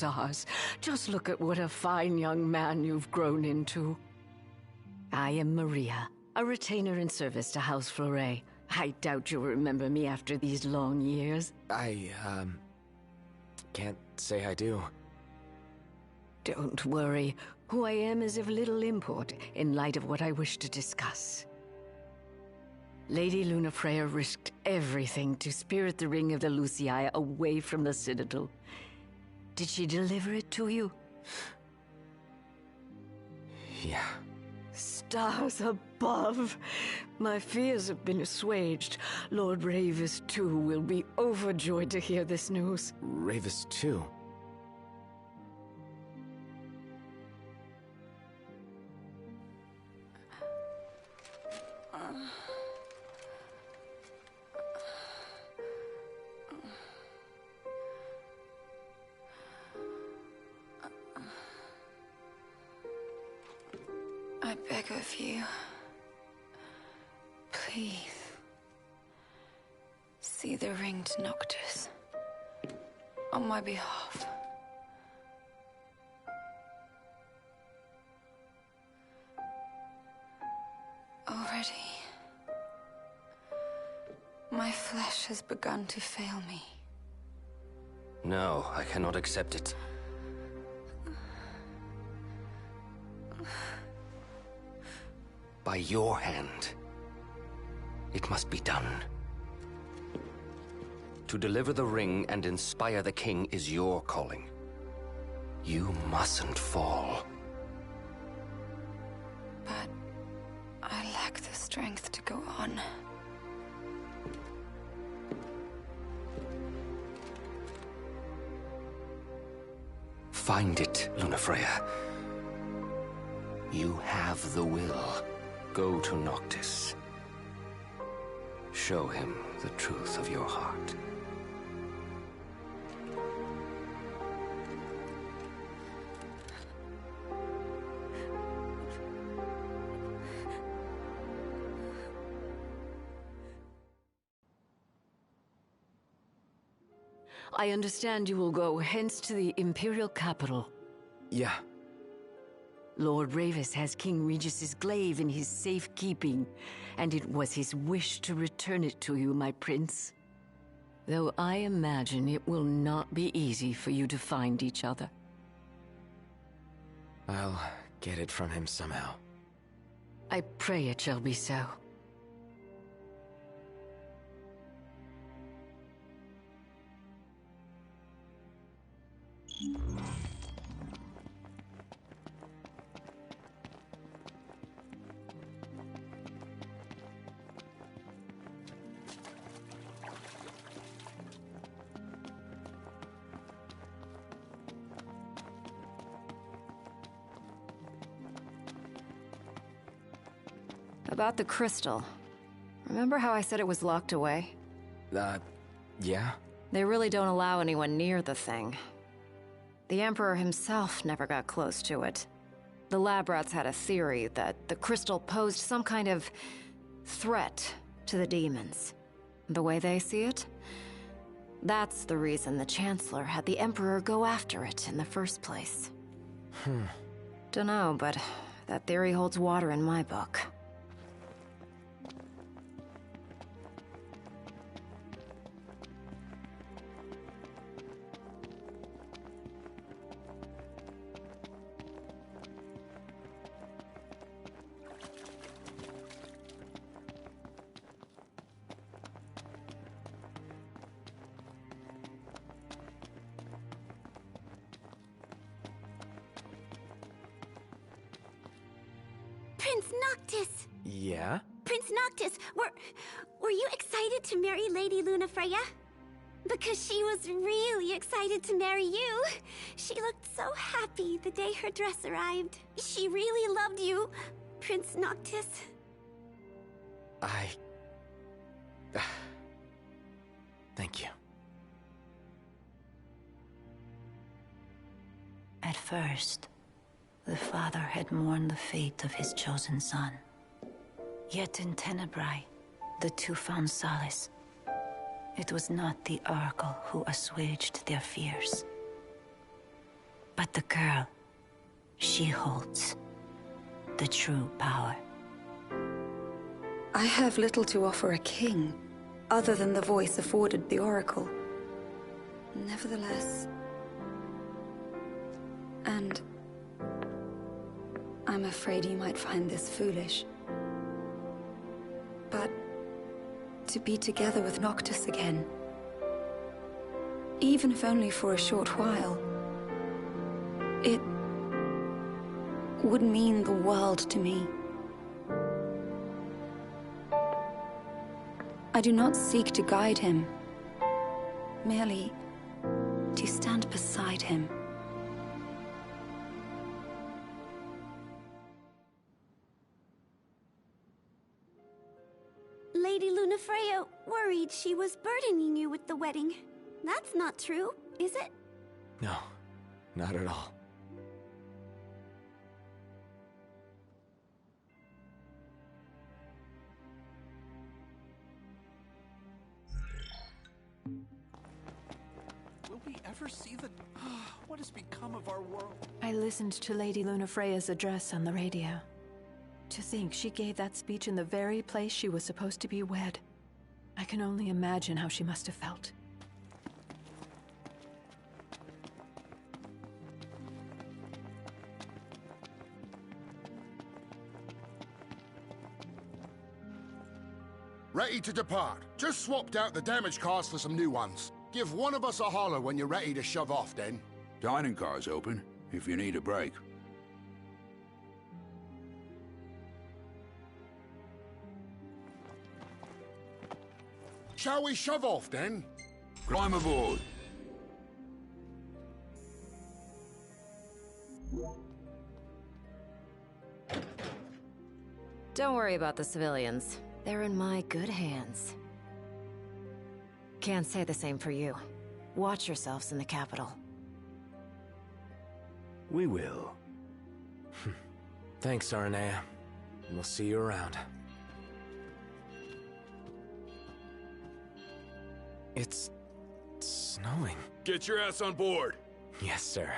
stars. Just look at what a fine young man you've grown into. I am Maria, a retainer in service to House Fleuret. I doubt you'll remember me after these long years. I, can't say I do. Don't worry. Who I am is of little import in light of what I wish to discuss. Lady Lunafreya risked everything to spirit the Ring of the Lucii away from the Citadel. Did she deliver it to you? Yeah. Stars above! My fears have been assuaged. Lord Ravis, too, will be overjoyed to hear this news. Ravis, too? I beg of you, please, see the ringed Noctis on my behalf. Already, my flesh has begun to fail me. No, I cannot accept it. By your hand. It must be done. To deliver the ring and inspire the king is your calling. You mustn't fall. But I lack the strength to go on. Find it, Lunafreya. You have the will. Go to Noctis. Show him the truth of your heart. I understand you will go hence to the Imperial capital. Yeah. Lord Ravis has King Regis's glaive in his safekeeping, and it was his wish to return it to you, my prince. Though I imagine it will not be easy for you to find each other. I'll get it from him somehow. I pray it shall be so. About the crystal. Remember how I said it was locked away? Yeah? They really don't allow anyone near the thing. The Emperor himself never got close to it. The lab rats had a theory that the crystal posed some kind of threat to the demons. The way they see it? That's the reason the Chancellor had the Emperor go after it in the first place. Dunno, but that theory holds water in my book. Prince Noctis! Yeah? Prince Noctis, were you excited to marry Lady Lunafreya? Because she was really excited to marry you. She looked so happy the day her dress arrived. She really loved you, Prince Noctis. Thank you. At first, the father had mourned the fate of his chosen son. Yet in Tenebrae, the two found solace. It was not the Oracle who assuaged their fears. But the girl, she holds the true power. I have little to offer a king, other than the voice afforded the Oracle. Nevertheless... And... I'm afraid you might find this foolish. But... to be together with Noctis again... even if only for a short while... it... would mean the world to me. I do not seek to guide him, merely to stand beside him. Lady Lunafreya worried she was burdening you with the wedding. That's not true, is it? No, not at all. Will we ever see the... What has become of our world? I listened to Lady Lunafreya's address on the radio. To think she gave that speech in the very place she was supposed to be wed. I can only imagine how she must have felt. Ready to depart. Just swapped out the damage cars for some new ones. Give one of us a holler when you're ready to shove off, then. Dining car's open, if you need a break. Shall we shove off, then? Climb aboard. Don't worry about the civilians. They're in my good hands. Can't say the same for you. Watch yourselves in the capital. We will. Thanks, Aranea. We'll see you around. It's... snowing. Get your ass on board. Yes, sir.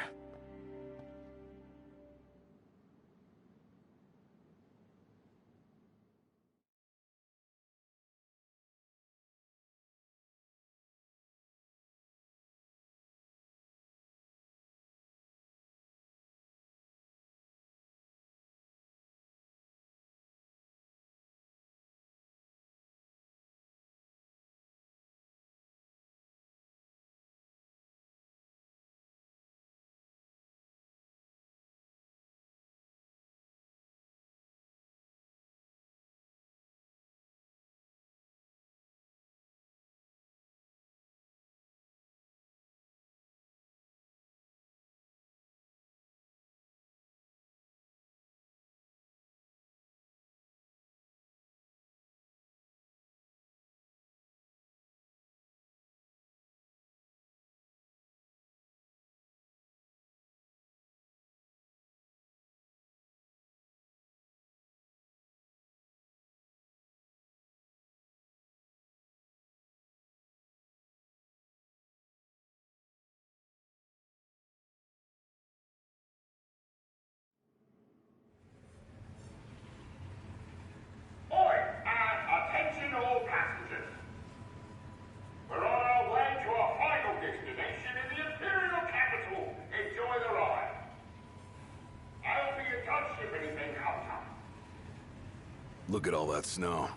Look at all that snow.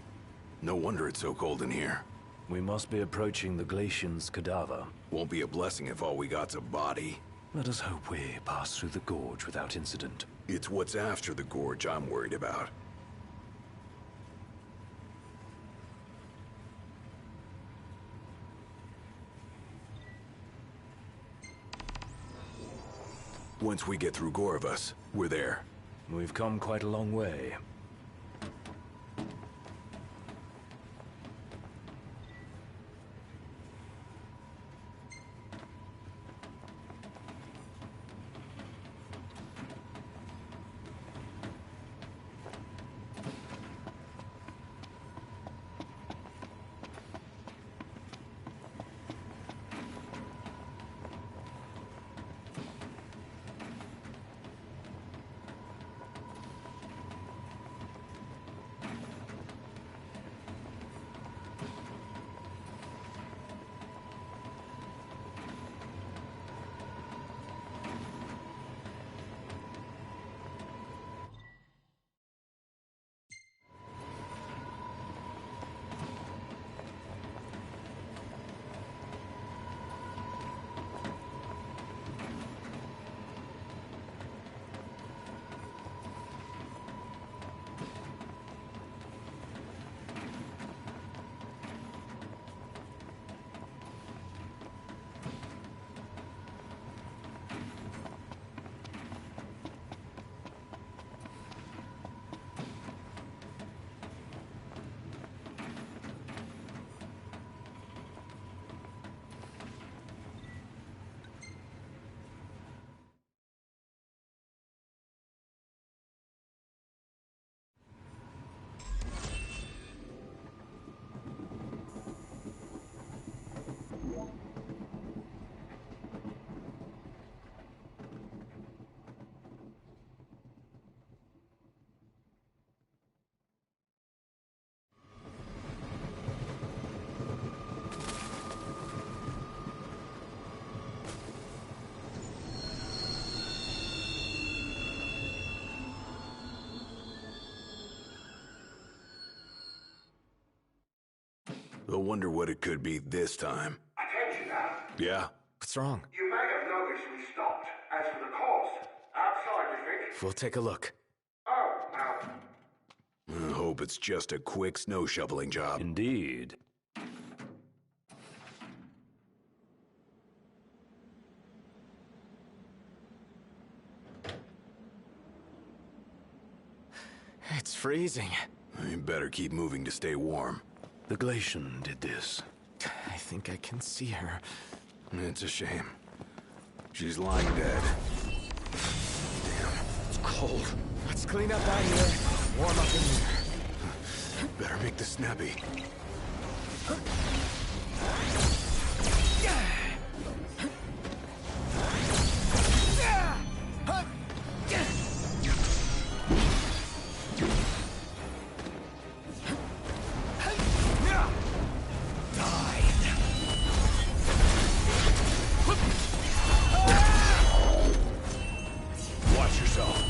No wonder it's so cold in here. We must be approaching the Glacian's cadaver. Won't be a blessing if all we got's a body. Let us hope we pass through the gorge without incident. It's what's after the gorge I'm worried about. Once we get through Gorvas, we're there. We've come quite a long way. wonder what it could be this time. Attention now. Yeah? What's wrong? You may have noticed we stopped. As for the cause, outside, you think? We'll take a look. Oh, now. I hope it's just a quick snow shoveling job. Indeed. It's freezing. You better keep moving to stay warm. The Glacian did this. I think I can see her. It's a shame. She's lying dead. Damn, it's cold. Let's clean up out here. Warm up in here. Better make this snappy. Watch yourself.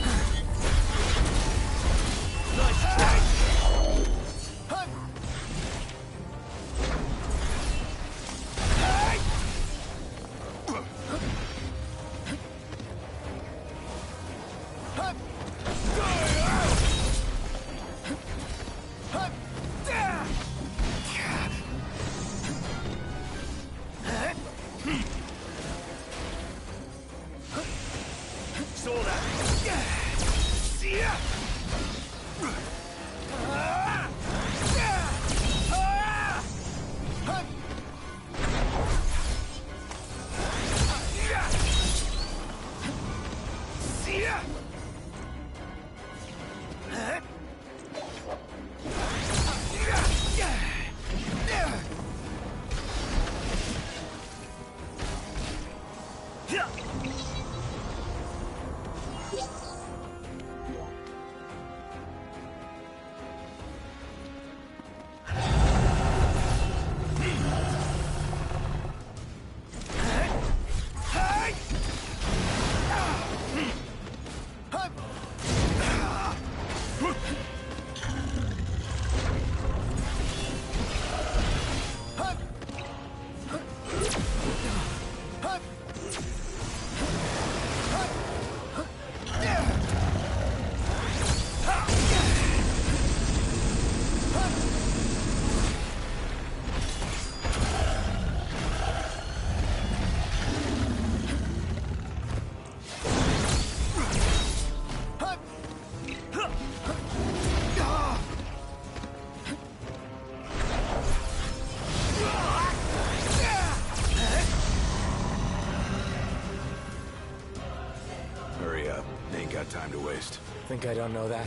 Hurry up. Ain't got time to waste. Think I don't know that?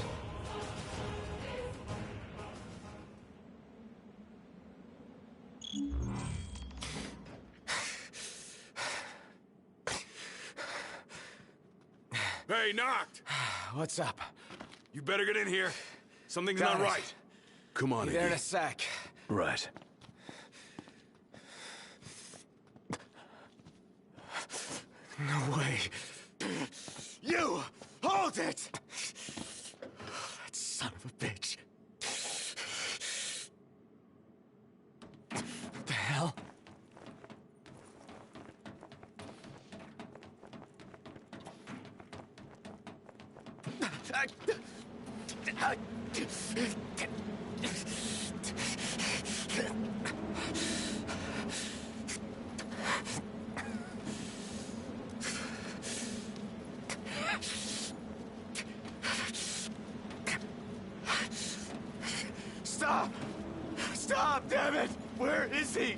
Hey, Noct! What's up? You better get in here. Something's Got not it. right. Come on, Be there in Iggy. a sec. Right. No way. You! Hold it! That son of a bitch. What the hell? Stop! Stop, damn it! Where is he?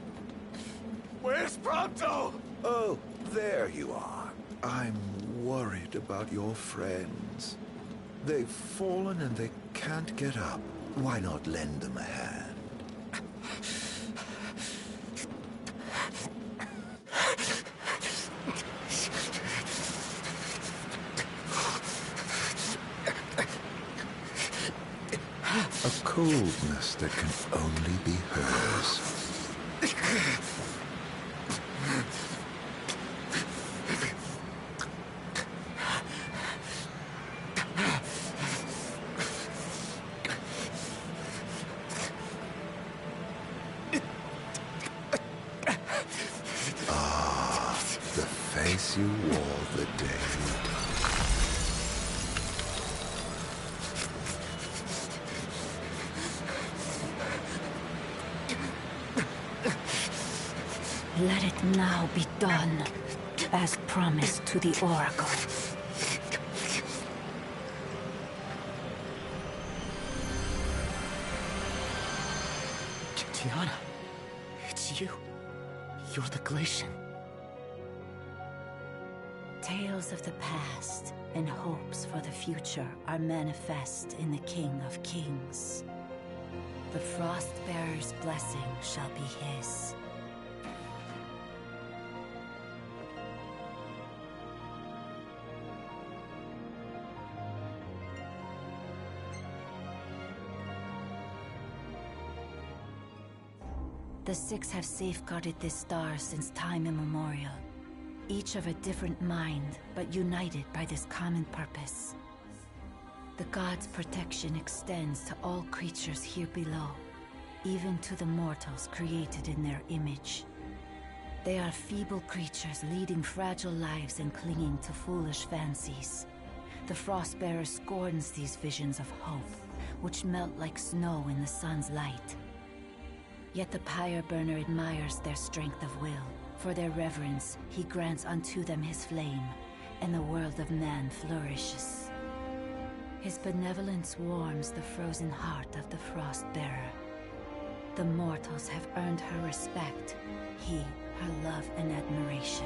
Where's Prompto? Oh, there you are. I'm worried about your friends. They've fallen and they can't get up. Why not lend them a hand? A coldness that can only be hers. Let it now be done, as promised to the Oracle. Tiana, it's you. You're the Glacian. Tales of the past and hopes for the future are manifest in the King of Kings. The Frostbearer's blessing shall be his. The Six have safeguarded this star since time immemorial. Each of a different mind, but united by this common purpose. The gods' protection extends to all creatures here below, even to the mortals created in their image. They are feeble creatures leading fragile lives and clinging to foolish fancies. The Frostbearer scorns these visions of hope, which melt like snow in the sun's light. Yet the Pyre Burner admires their strength of will. For their reverence, he grants unto them his flame, and the world of man flourishes. His benevolence warms the frozen heart of the Frostbearer. The mortals have earned her respect, he her love and admiration.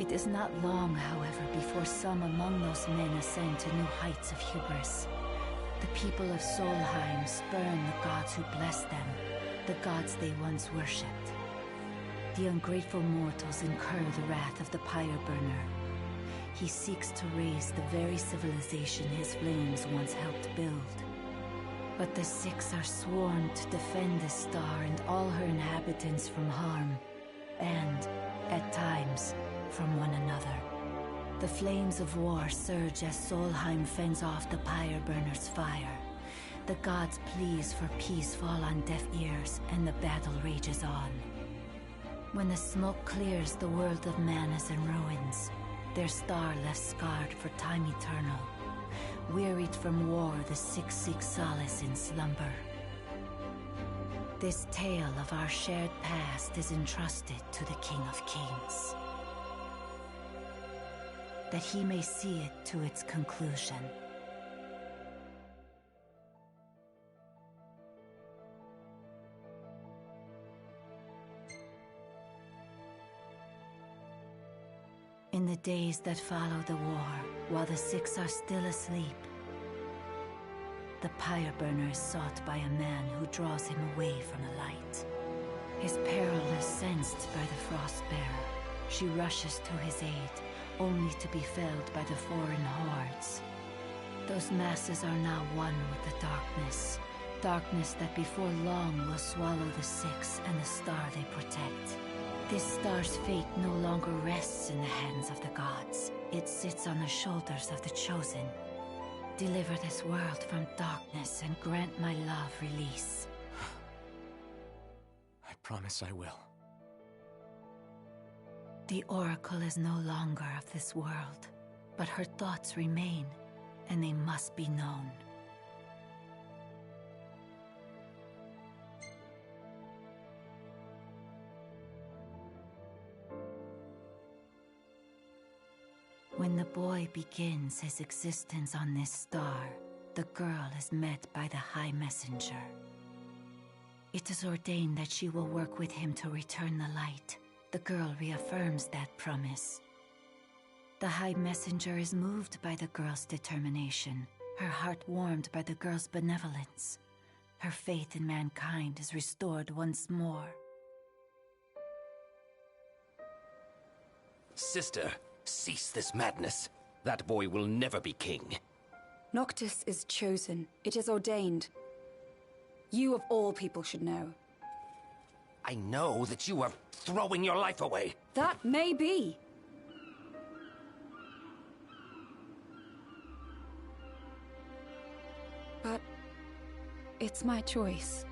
It is not long, however, before some among those men ascend to new heights of hubris. The people of Solheim spurn the gods who blessed them, the gods they once worshipped. The ungrateful mortals incur the wrath of the Pyre Burner. He seeks to raise the very civilization his flames once helped build. But the Six are sworn to defend this star and all her inhabitants from harm, and, at times, from one another. The flames of war surge as Solheim fends off the Pyre Burner's fire. The gods' pleas for peace fall on deaf ears, and the battle rages on. When the smoke clears, the world of man is in ruins, their star left scarred for time eternal. Wearied from war, the Six seek solace in slumber. This tale of our shared past is entrusted to the King of Kings, that he may see it to its conclusion. In the days that follow the war, while the Six are still asleep, the Pyre Burner is sought by a man who draws him away from the light. His peril is sensed by the Frostbearer. She rushes to his aid, only to be felled by the foreign hordes. Those masses are now one with the darkness. Darkness that before long will swallow the Six and the star they protect. This star's fate no longer rests in the hands of the gods. It sits on the shoulders of the Chosen. Deliver this world from darkness and grant my love release. I promise I will. The Oracle is no longer of this world, but her thoughts remain, and they must be known. When the boy begins his existence on this star, the girl is met by the High Messenger. It is ordained that she will work with him to return the light. The girl reaffirms that promise. The High Messenger is moved by the girl's determination, her heart warmed by the girl's benevolence. Her faith in mankind is restored once more. Sister, cease this madness. That boy will never be king. Noctis is chosen. It is ordained. You of all people should know. I know that you are throwing your life away. That may be. But it's my choice.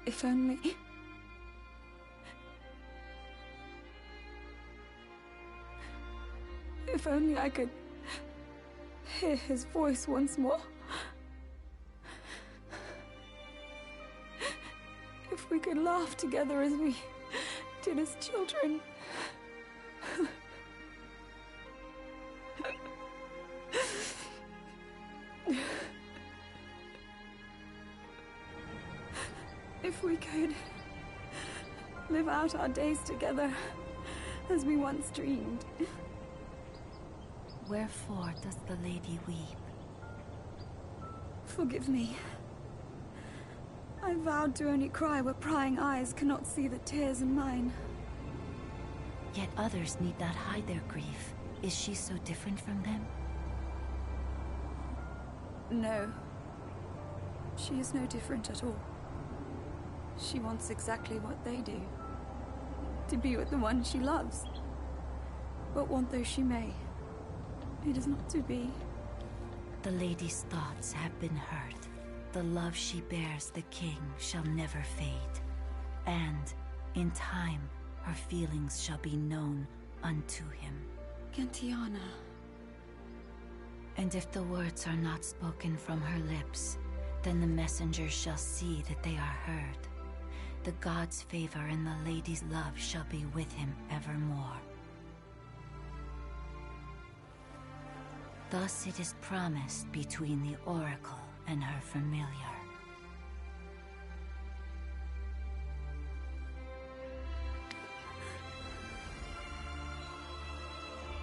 If only... If only I could hear his voice once more. If we could laugh together as we did as children. If we could live out our days together as we once dreamed. Wherefore does the lady weep? Forgive me. I vowed to only cry where prying eyes cannot see the tears in mine. Yet others need not hide their grief. Is she so different from them? No. She is no different at all. She wants exactly what they do. To be with the one she loves. But want though she may, it is not to be. The lady's thoughts have been heard. The love she bears the king shall never fade. And, in time, her feelings shall be known unto him. Gentiana. And if the words are not spoken from her lips, then the messengers shall see that they are heard. The god's favor and the lady's love shall be with him evermore. Thus it is promised between the oracle and her familiar.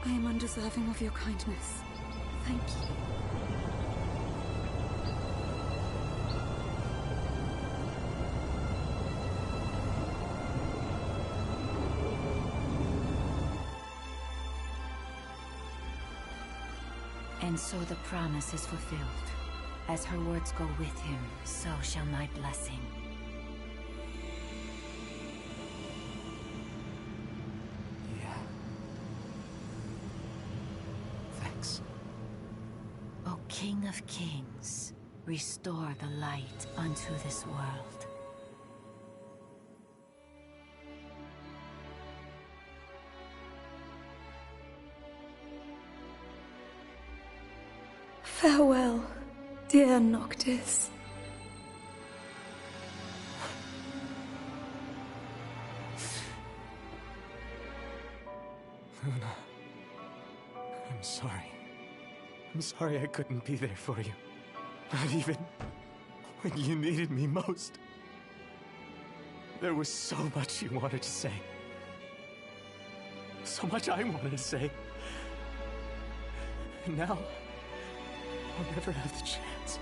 I am undeserving of your kindness. Thank you. And so the promise is fulfilled. As her words go with him, so shall my blessing. Yeah. Thanks. O King of Kings, restore the light unto this world. Farewell, dear Noctis. Luna, I'm sorry. I'm sorry I couldn't be there for you. Not even when you needed me most. There was so much you wanted to say. So much I wanted to say. And now, I'll never have the chance.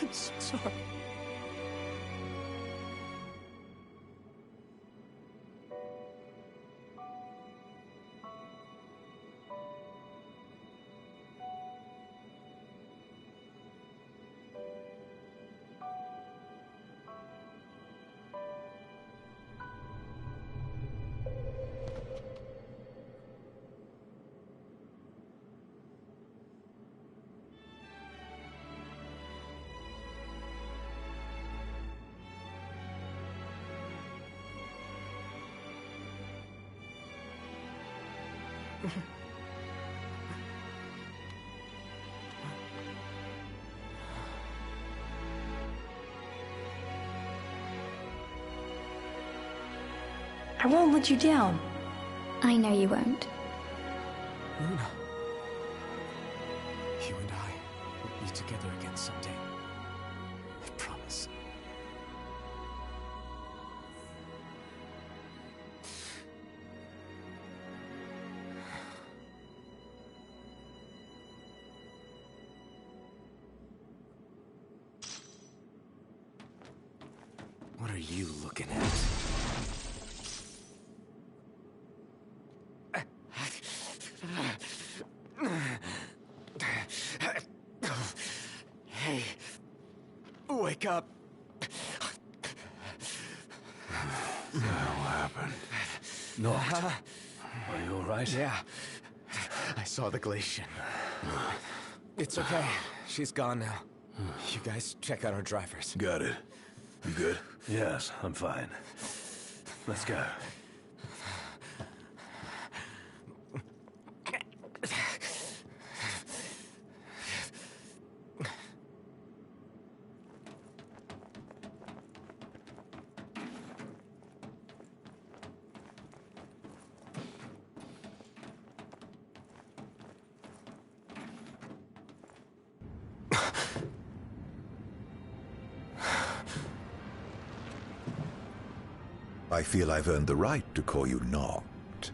I'm so sorry. I won't let you down. I know you won't. Luna. You and I will be together again someday. I promise. What are you looking at? Hey, wake up. What the hell happened? Knocked. Are you all right? Yeah, I saw the Glacian. It's okay. She's gone now. You guys check out our drivers. Got it. You good? Yes, I'm fine. Let's go. I feel I've earned the right to call you Noct.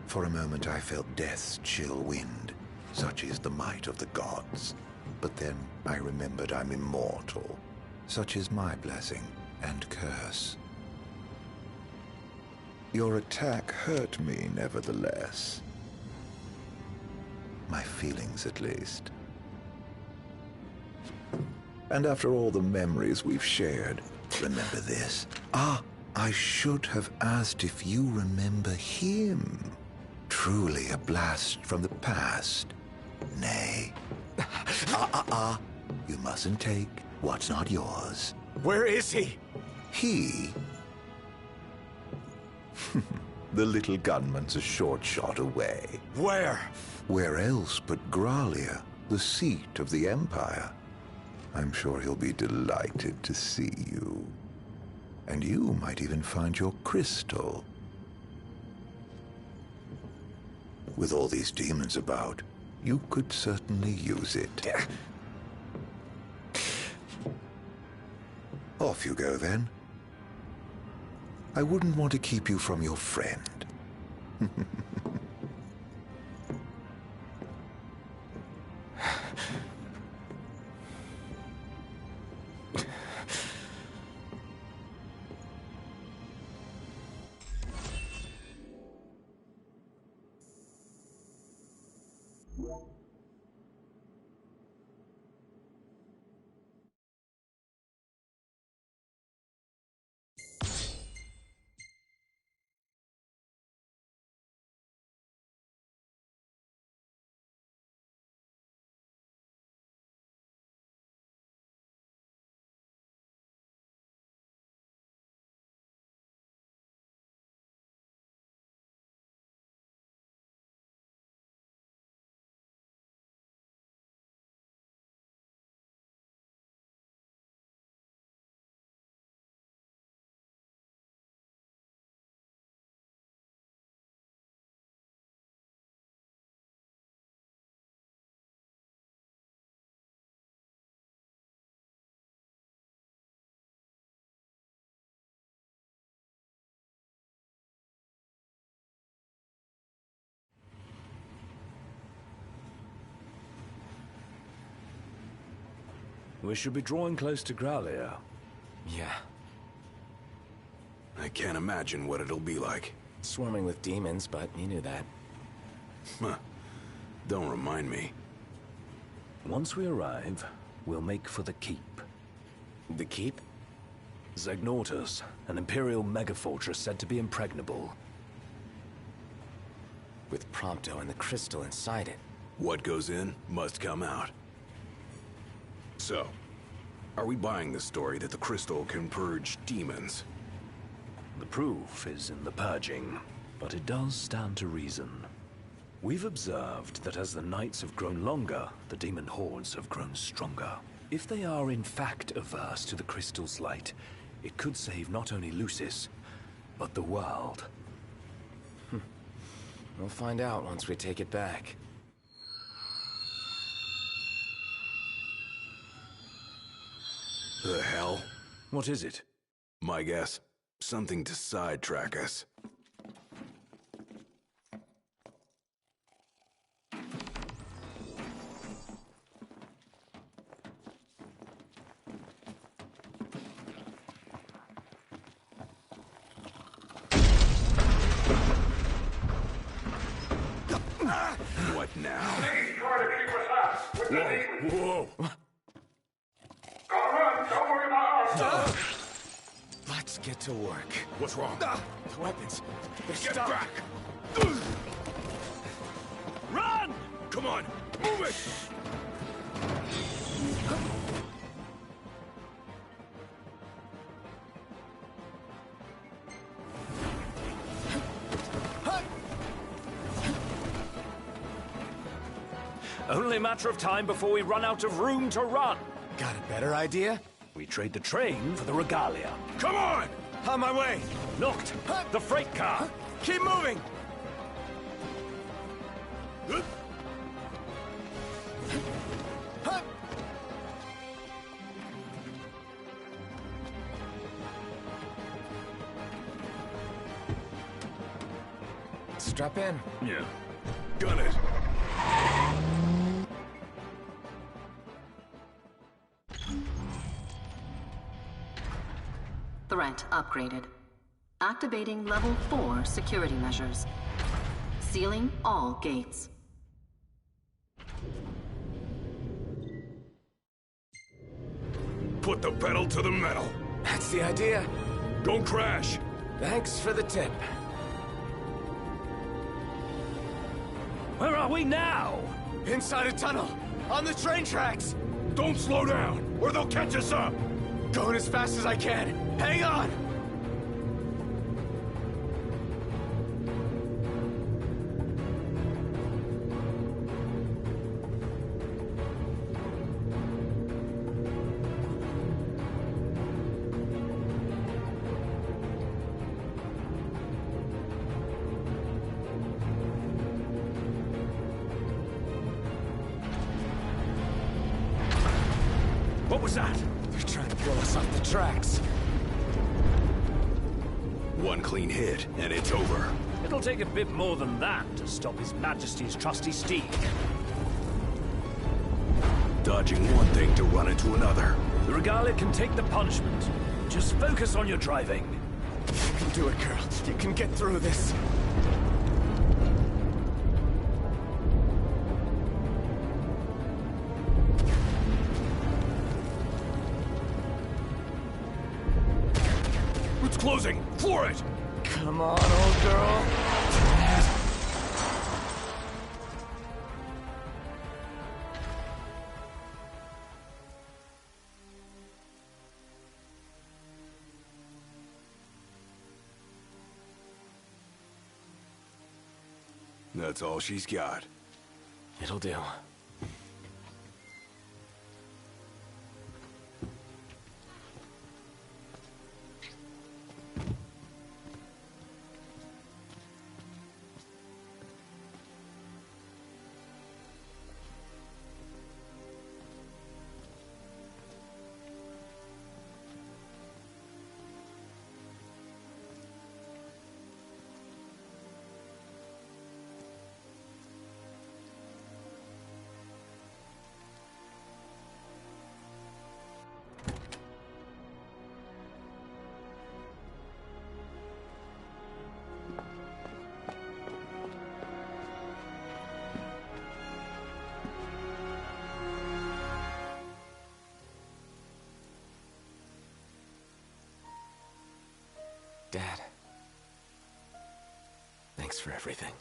For a moment I felt death's chill wind. Such is the might of the gods. But then I remembered I'm immortal. Such is my blessing and curse. Your attack hurt me, nevertheless. My feelings, at least. And after all the memories we've shared, remember this. I should have asked if you remember him. Truly a blast from the past. Nay. You mustn't take what's not yours. Where is he? He? The little gunman's a short shot away. Where? Where else but Gralia, the seat of the Empire? I'm sure he'll be delighted to see you. And you might even find your crystal. With all these demons about, you could certainly use it. Off you go, then. I wouldn't want to keep you from your friend. We should be drawing close to Gralia. Yeah. I can't imagine what it'll be like. Swarming with demons, but you knew that. Huh. Don't remind me. Once we arrive, we'll make for the keep. The keep? Zegnortus, an Imperial megafortress said to be impregnable. With Prompto and the crystal inside it. What goes in must come out. So, are we buying the story that the crystal can purge demons? The proof is in the purging, but it does stand to reason. We've observed that as the nights have grown longer, the demon hordes have grown stronger. If they are in fact averse to the crystal's light, it could save not only Lucis, but the world. We'll find out once we take it back. The hell? What is it? My guess, something to sidetrack us. What now? Please try to keep us out with the demons. Whoa! Gotta run, don't worry about us. Let's get to work. What's wrong? The weapons. They're Get stuck. back! Run! Come on, move it! Only a matter of time before we run out of room to run. Got a better idea? We trade the train for the regalia. Come on! On my way! Noct! The freight car! Keep moving! Strap in. Yeah. Gun it. Threat upgraded. Activating level 4 security measures. Sealing all gates. Put the pedal to the metal. That's the idea. Don't crash. Thanks for the tip. Where are we now? Inside a tunnel. On the train tracks. Don't slow down, or they'll catch us up. Going as fast as I can. Hang on! What was that? They're trying to blow us off the tracks. One clean hit, and it's over. It'll take a bit more than that to stop His Majesty's trusty steed. Dodging one thing to run into another. The Regalia can take the punishment. Just focus on your driving. You can do it, girl. You can get through this. It's closing! Floor it! Come on, old girl. That's all she's got. It'll do. Dad. Thanks for everything.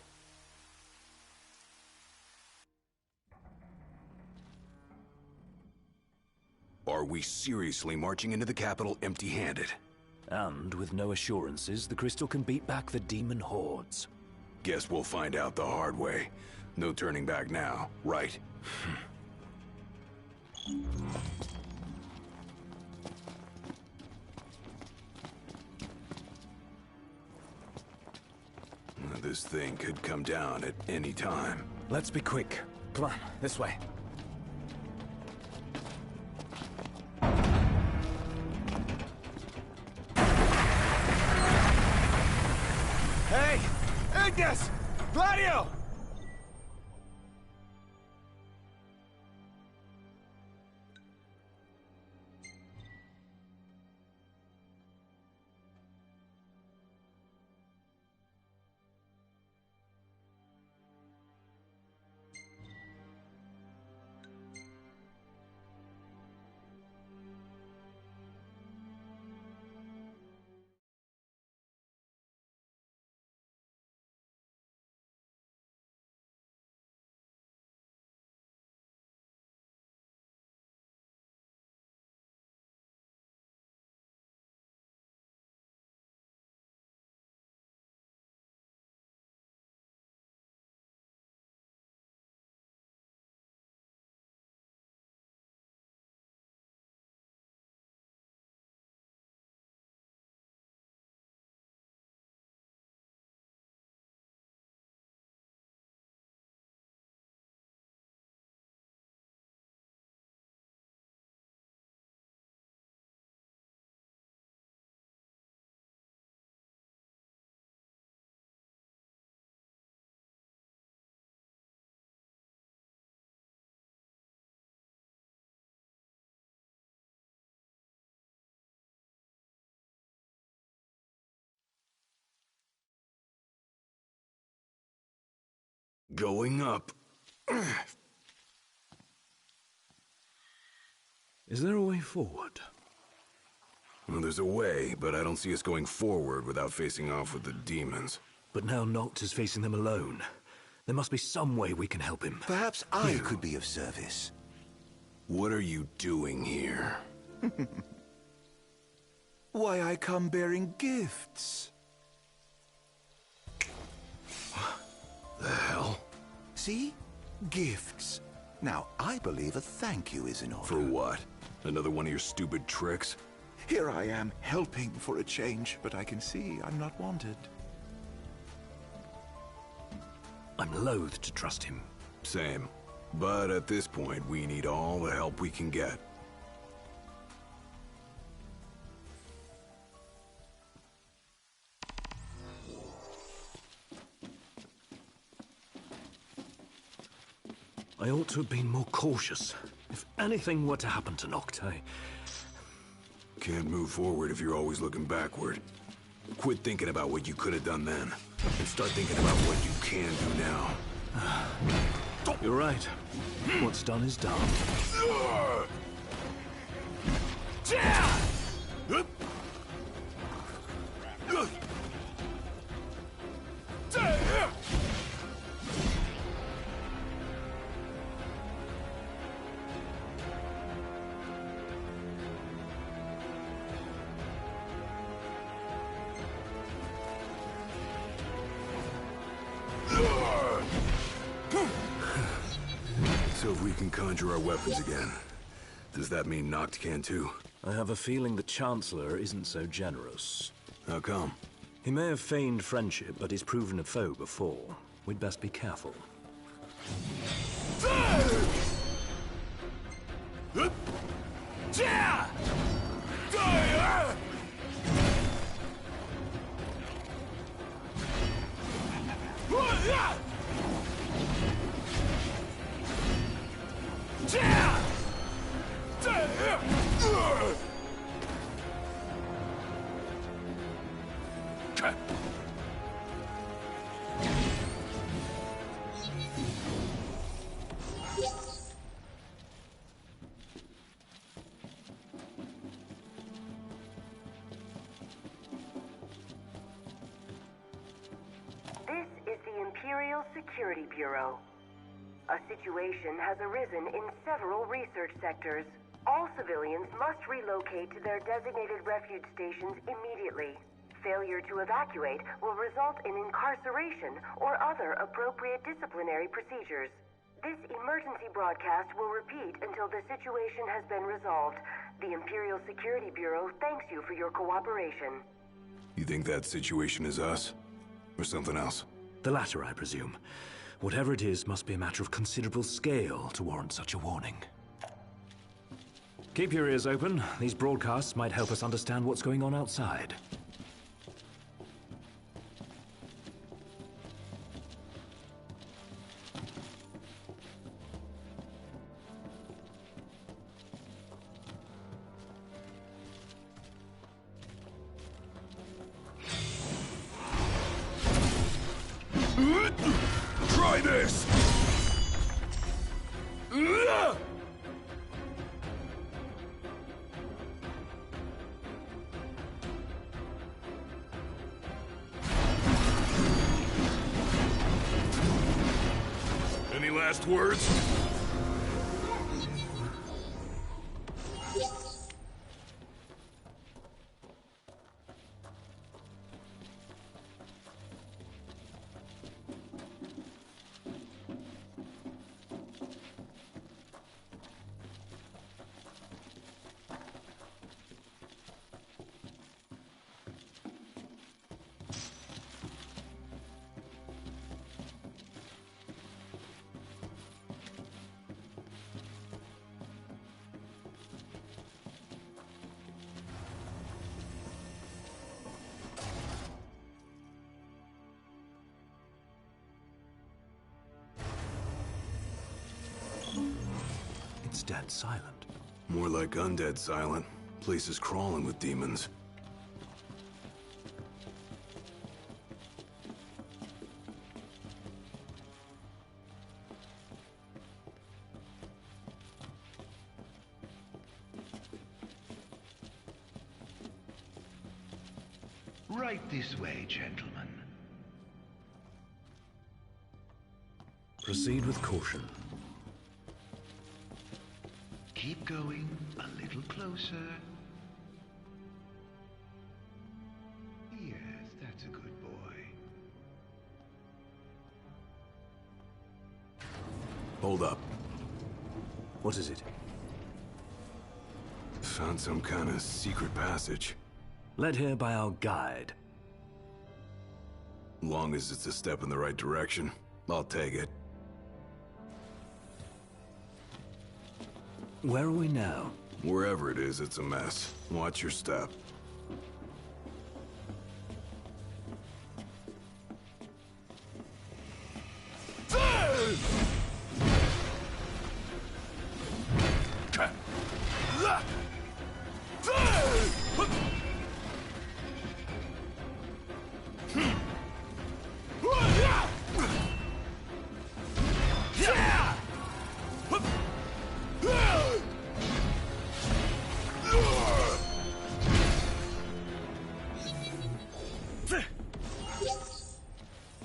Are we seriously marching into the capital empty-handed? And with no assurances, the crystal can beat back the demon hordes. Guess we'll find out the hard way. No turning back now, right? This thing could come down at any time. Let's be quick. Come on, this way. Hey! Ignis! Gladio! Going up. Is there a way forward? Well, there's a way, but I don't see us going forward without facing off with the demons. But now Noct is facing them alone. There must be some way we can help him. Perhaps I could be of service. What are you doing here? Why, I come bearing gifts. The hell? See? Gifts. Now, I believe a thank you is in order. For what? Another one of your stupid tricks? Here I am, helping for a change, but I can see I'm not wanted. I'm loath to trust him. Same. But at this point, we need all the help we can get. I ought to have been more cautious. If anything were to happen to Noct, Can't move forward if you're always looking backward. Quit thinking about what you could have done then, and start thinking about what you can do now. You're right. What's done is done. So if we can conjure our weapons again, does that mean Noct can too? I have a feeling the Chancellor isn't so generous. How come? He may have feigned friendship, but he's proven a foe before. We'd best be careful. This is the Imperial Security Bureau. A situation has arisen in several research sectors. All civilians must relocate to their designated refuge stations immediately. Failure to evacuate will result in incarceration or other appropriate disciplinary procedures. This emergency broadcast will repeat until the situation has been resolved. The Imperial Security Bureau thanks you for your cooperation. You think that situation is us? Or something else? The latter, I presume. Whatever it is must be a matter of considerable scale to warrant such a warning. Keep your ears open. These broadcasts might help us understand what's going on outside. Try this! Any last words? It's dead silent. More like undead silent. Place is crawling with demons. Right this way, gentlemen. Proceed with caution. Keep going a little closer. Yes, that's a good boy. Hold up. What is it? Found some kind of secret passage. Led here by our guide. Long as it's a step in the right direction, I'll take it. Where are we now? Wherever it is, it's a mess. Watch your step.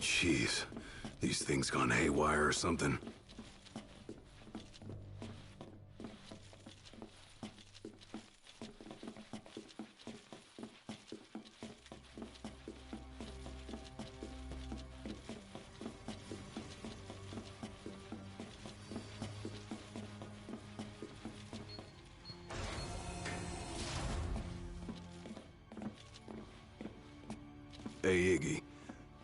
Jeez, these things gone haywire or something. Hey, Iggy.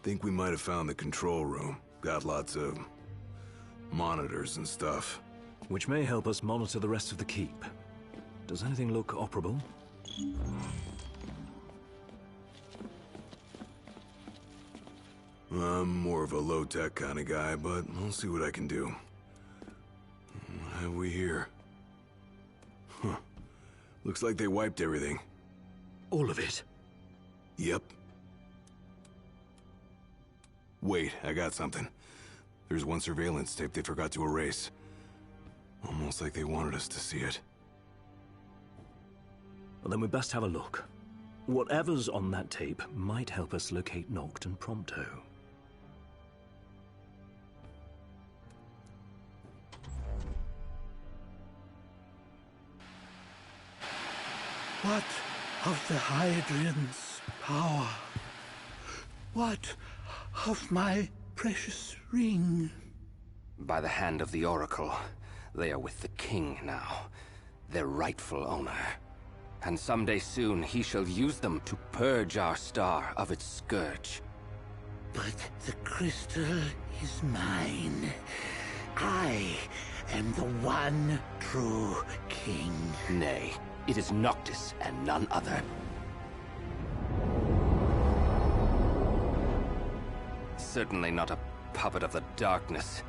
Think we might have found the control room. Got lots of monitors and stuff. Which may help us monitor the rest of the keep. Does anything look operable? I'm more of a low-tech kind of guy, but I'll see what I can do. What have we here? Huh. Looks like they wiped everything. All of it? Yep. Wait, I got something. There's one surveillance tape they forgot to erase. Almost like they wanted us to see it. Well, then we best have a look. Whatever's on that tape might help us locate Noct and Prompto. What of the Hydrian's power? What of my precious ring? By the hand of the Oracle, they are with the king now, their rightful owner. And someday soon he shall use them to purge our star of its scourge. But the crystal is mine. I am the one true king. Nay, it is Noctis and none other. Certainly not a puppet of the darkness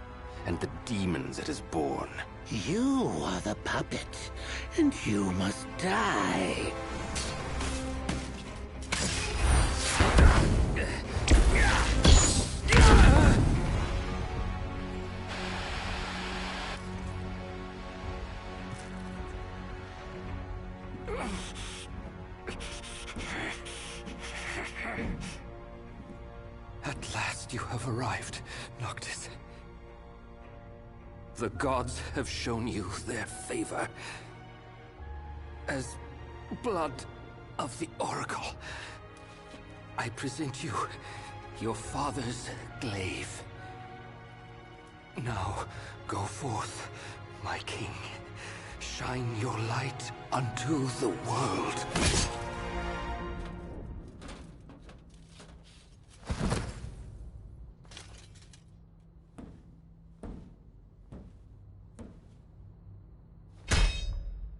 and the demons it has borne. You are the puppet, and you must die. At last you have arrived, Noctis. The gods have shown you their favor. As blood of the Oracle, I present you your father's glaive. Now, go forth, my king. Shine your light unto the world.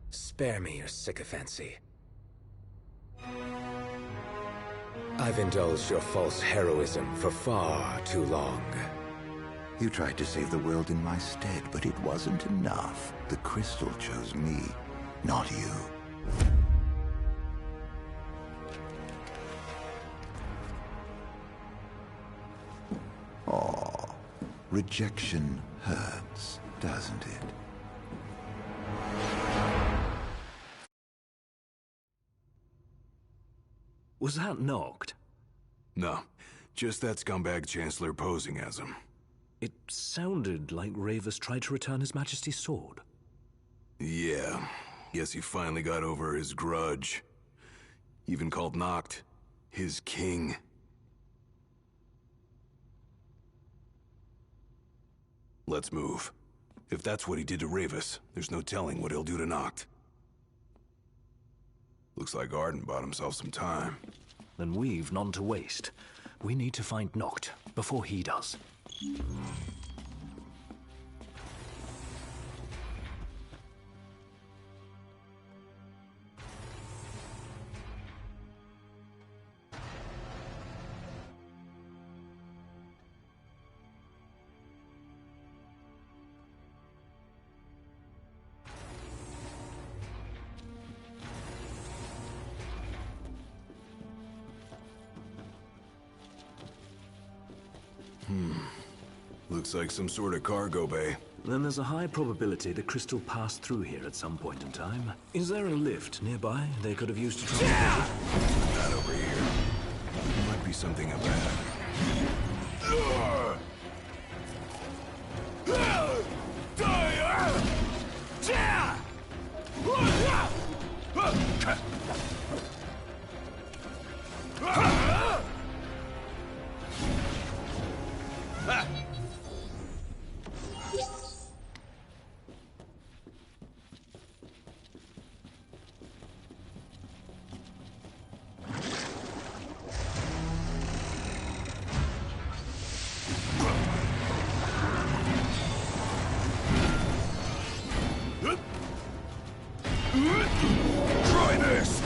Spare me your sycophancy. I've indulged your false heroism for far too long. You tried to save the world in my stead, but it wasn't enough. The crystal chose me, not you. Oh, rejection hurts, doesn't it? Was that Noct? No, just that scumbag Chancellor posing as him. It sounded like Ravus tried to return His Majesty's sword. Yeah, guess he finally got over his grudge. Even called Noct his king. Let's move. If that's what he did to Ravus, there's no telling what he'll do to Noct. Looks like Arden bought himself some time. Then we've none to waste. We need to find Noct before he does. Looks like some sort of cargo bay. Then there's a high probability the crystal passed through here at some point in time. Is there a lift nearby they could have used to transport it? Not over here. Might be something up ahead. Try this!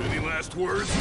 Any last words?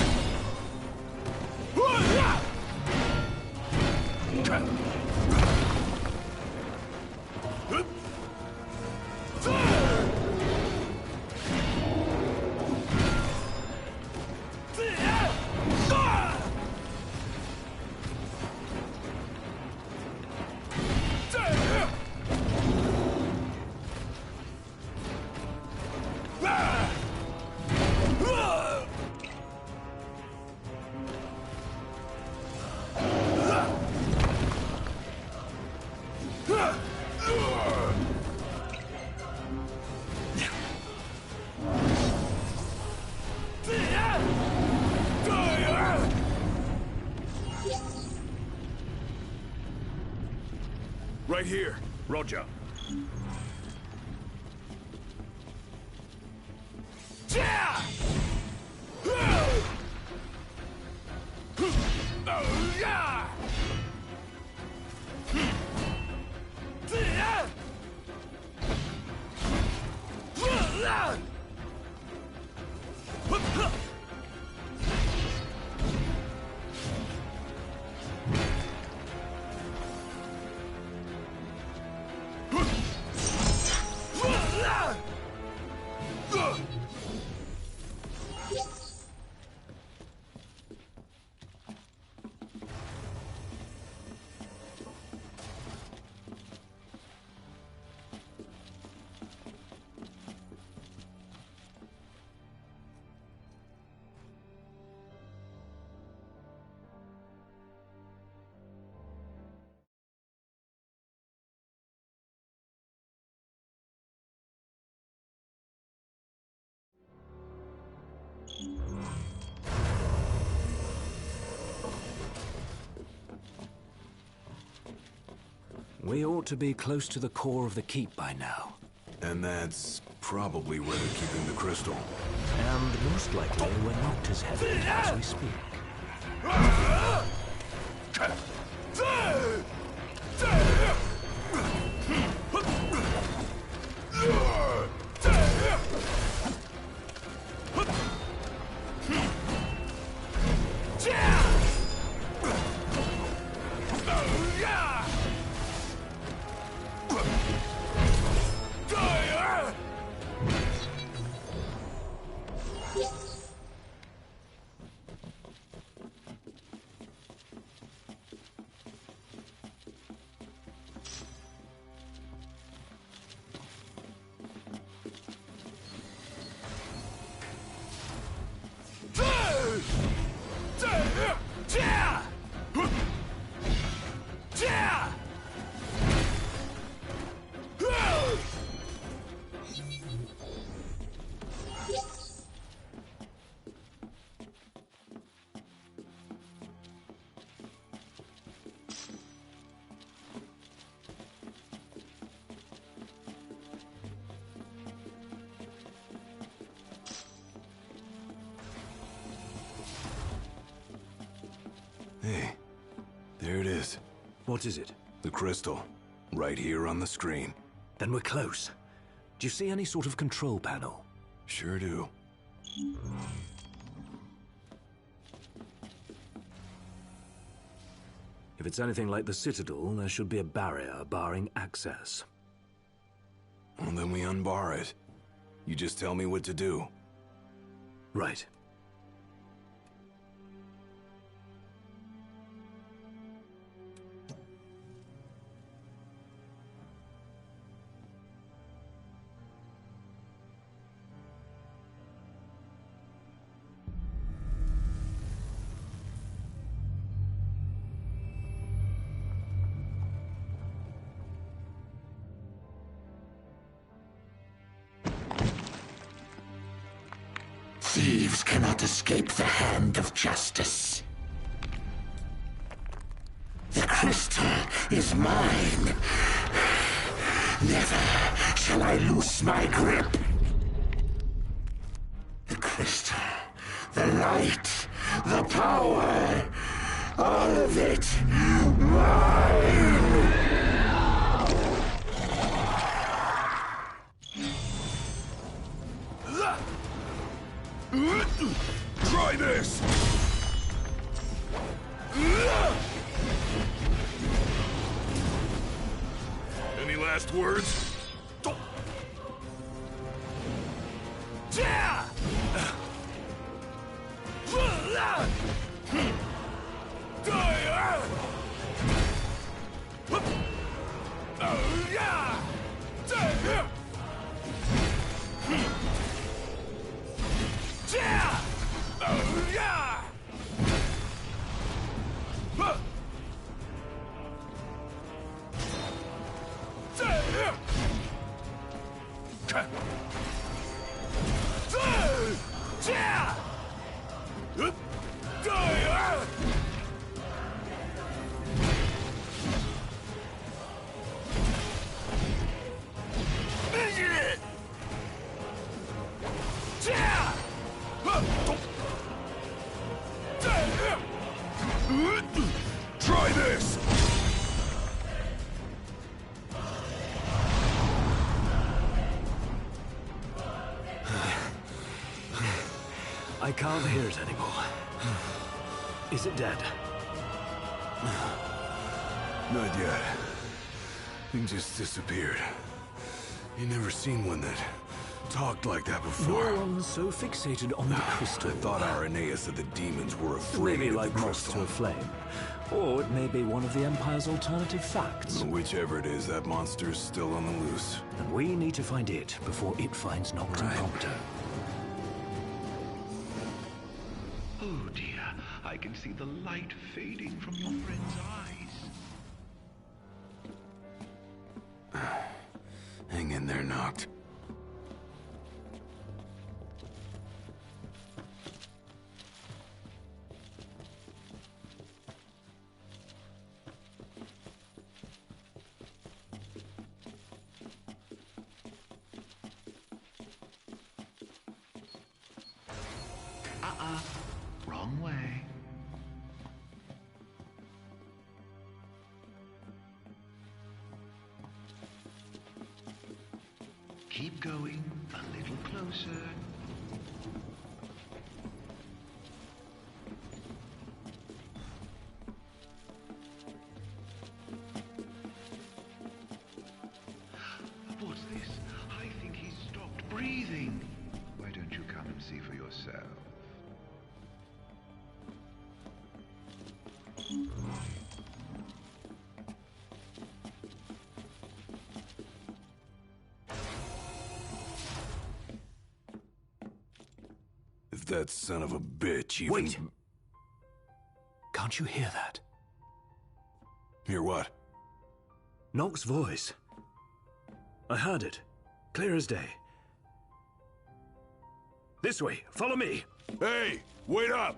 Right here. Roger. We ought to be close to the core of the keep by now. And that's probably where they're keeping the crystal. And most likely we're not as heavy as we speak. Hey, there it is. What is it? The crystal. Right here on the screen. Then we're close. Do you see any sort of control panel? Sure do. If it's anything like the Citadel, there should be a barrier barring access. Well, then we unbar it. You just tell me what to do. Right. Thieves cannot escape the hand of justice. The crystal is mine. Never shall I loose my grip. The crystal, the light, the power, all of it mine! Try this! Any last words? Try this! I can't hear it anymore. Is it dead? Not yet. It just disappeared. You never seen one that talked like that before. No one's so fixated on the crystal. I thought Irenaeus of the demons were afraid Maybe of like the moths crystal. to a flame. Or it may be one of the Empire's alternative facts. Whichever it is, that monster's still on the loose. And we need to find it before it finds Noct and Compton. Oh dear, I can see the light fading from your friend's eyes. Hang in there, Noct. Wrong way. Keep going a little closer. What's this? I think he's stopped breathing. Why don't you come and see for yourself? If that son of a bitch even... Wait! Can't you hear that? Hear what? Noct's voice. I heard it. Clear as day. This way. Follow me. Hey! Wait up!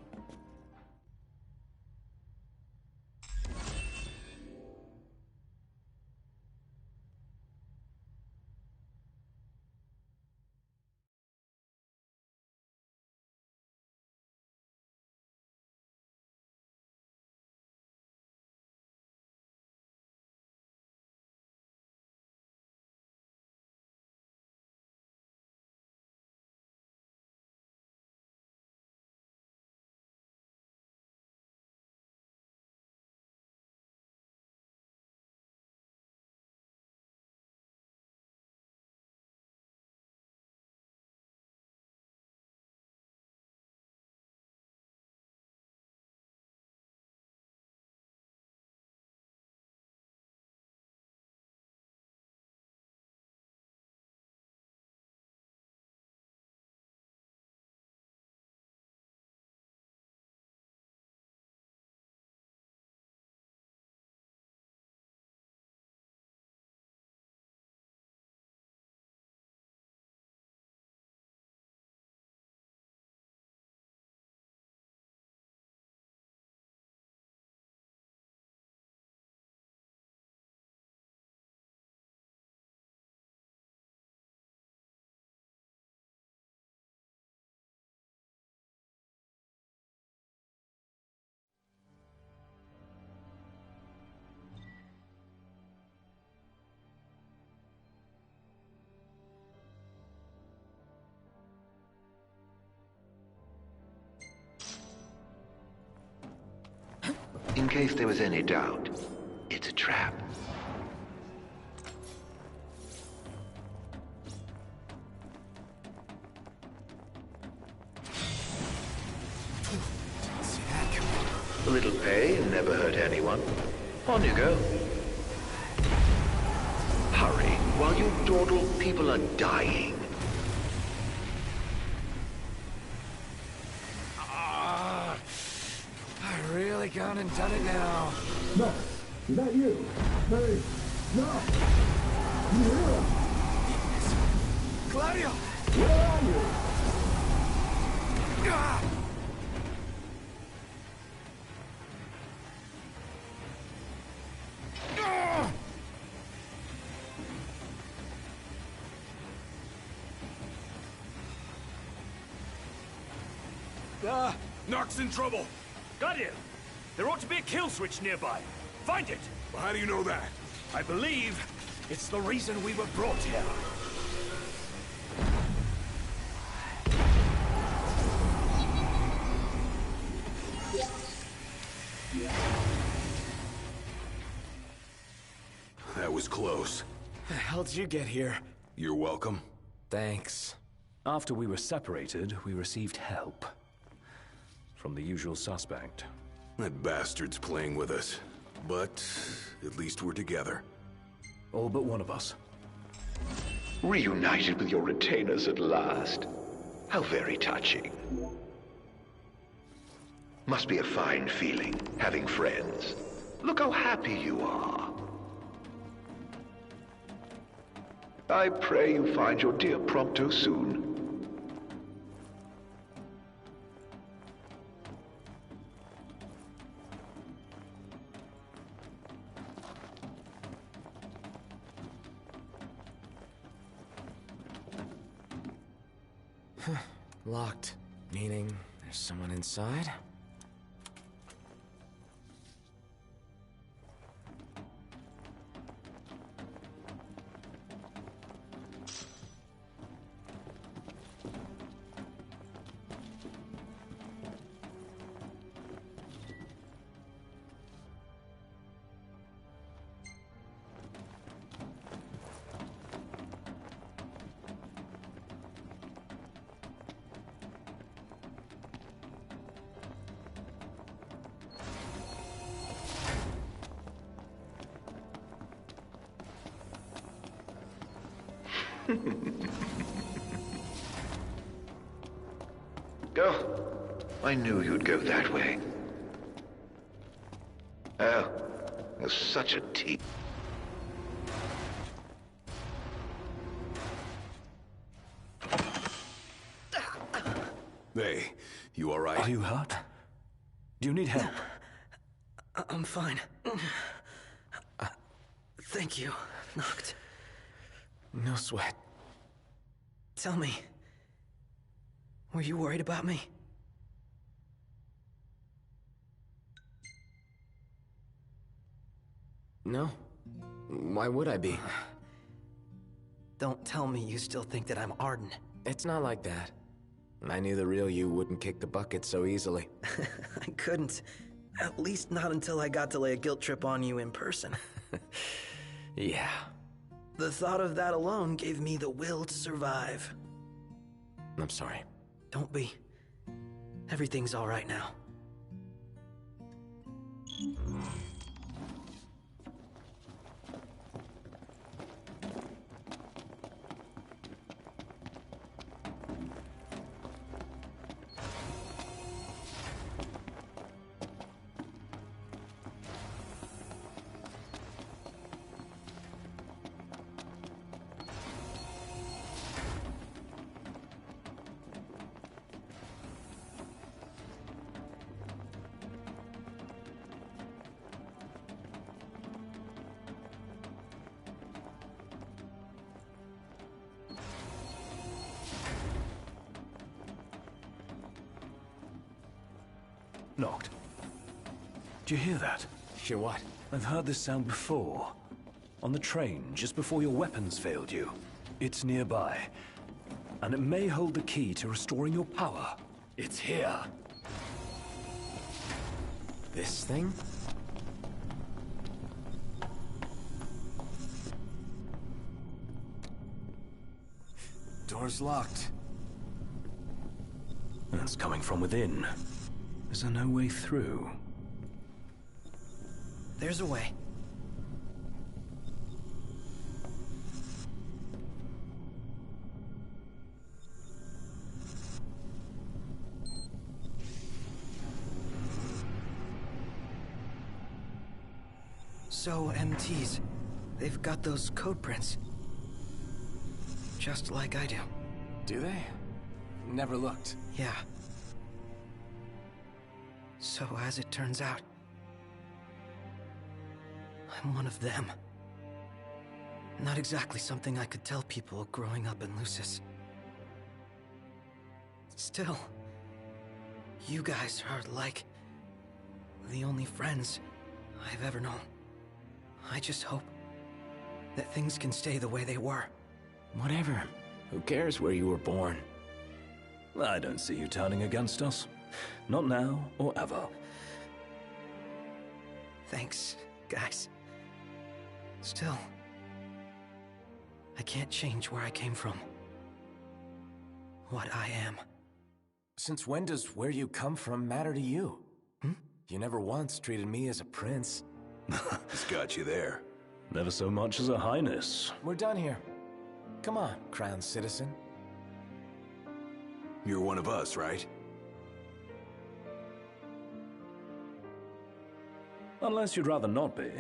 In case there was any doubt, it's a trap. A little pay never hurt anyone. On you go. Hurry, while you dawdle, people are dying. I really gone and done it now. No, is that you? Hey, no! You hear him? Claudio! Where are you? Ah! Nox in trouble! Guardian! There ought to be a kill switch nearby. Find it! Well, how do you know that? I believe it's the reason we were brought here. That was close. How'd you get here? You're welcome. Thanks. After we were separated, we received help. From the usual suspect. That bastard's playing with us. But at least we're together. All but one of us. Reunited with your retainers at last. How very touching. Must be a fine feeling, having friends. Look how happy you are. I pray you find your dear Prompto soon. Locked. Meaning there's someone inside? Oh, I knew you'd go that way. Oh, you're such a tease. Hey, you alright? Are you hurt? Do you need help? I'm fine. Thank you, Noct. No sweat. Tell me, were you worried about me? No. Why would I be? Don't tell me you still think that I'm Arden. It's not like that. I knew the real you wouldn't kick the bucket so easily. I couldn't. At least not until I got to lay a guilt trip on you in person. Yeah. The thought of that alone gave me the will to survive. I'm sorry. Don't be. Everything's all right now. Noct. Do you hear that? Hear what? I've heard this sound before. On the train, just before your weapons failed you. It's nearby. And it may hold the key to restoring your power. It's here. This thing? Door's locked. It's coming from within. Is there no way through? There's a way. So, MTs, they've got those code prints. Just like I do. Do they? Never looked. Yeah. So, as it turns out, I'm one of them. Not exactly something I could tell people growing up in Lucis. Still, you guys are like the only friends I've ever known. I just hope that things can stay the way they were. Whatever. Who cares where you were born? I don't see you turning against us. Not now or ever. Thanks, guys. Still, I can't change where I came from. What I am. Since when does where you come from matter to you? You never once treated me as a prince. He's got you there. Never so much as a highness. We're done here. Come on, crowned citizen. You're one of us, right? Unless you'd rather not be.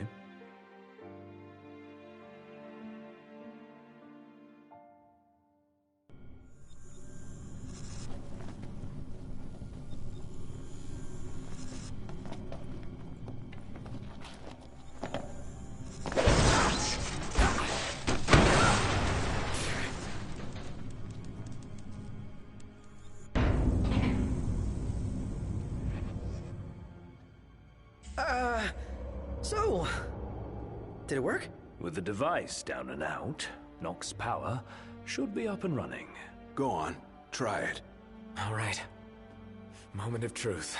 So, did it work? With the device down and out, Nox's power should be up and running. Go on, try it. All right. Moment of truth.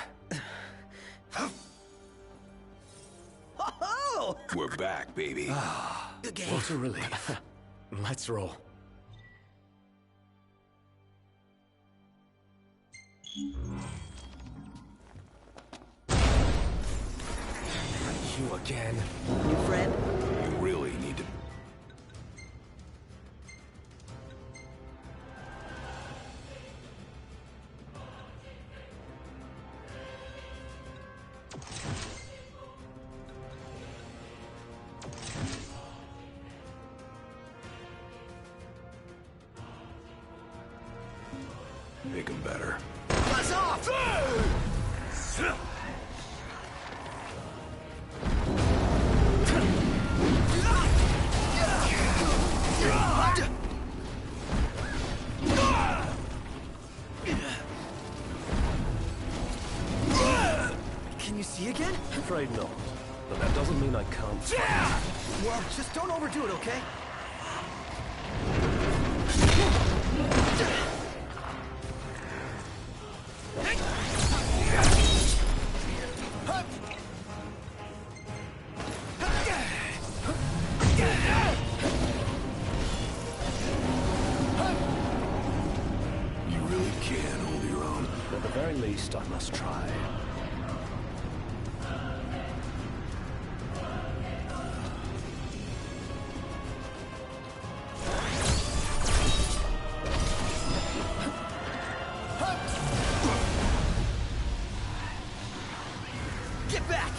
Oh! We're back, baby. Good game. What a relief. Let's roll. You again. New friend? You really need to... Make him better. Buzz off! Can you see again? Afraid not. But that doesn't mean I can't fight. Well, just don't overdo it, okay? You really can hold your own. At the very least, I must try. Get back!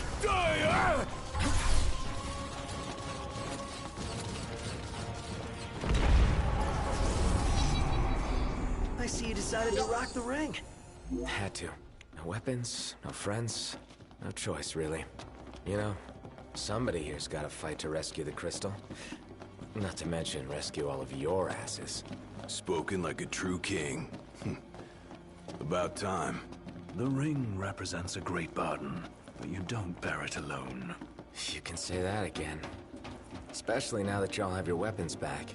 I see you decided to rock the ring. Had to. No weapons, no friends, no choice, really. You know, somebody here's gotta fight to rescue the crystal. Not to mention rescue all of your asses. Spoken like a true king. About time. The ring represents a great burden, but you don't bear it alone. You can say that again. Especially now that y'all have your weapons back.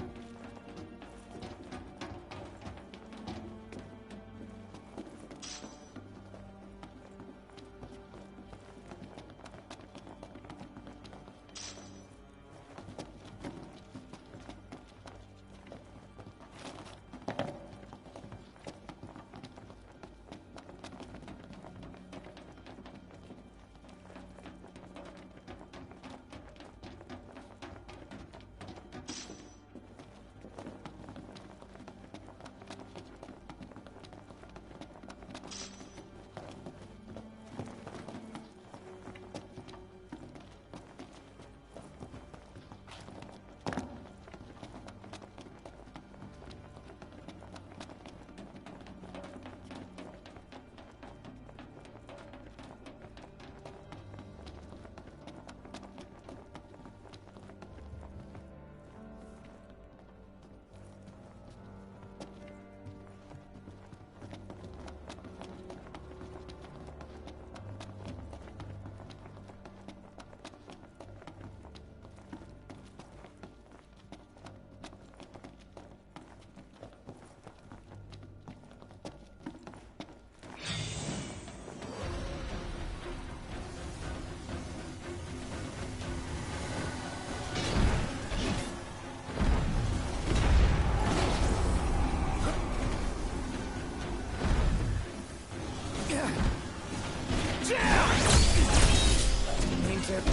wingtip.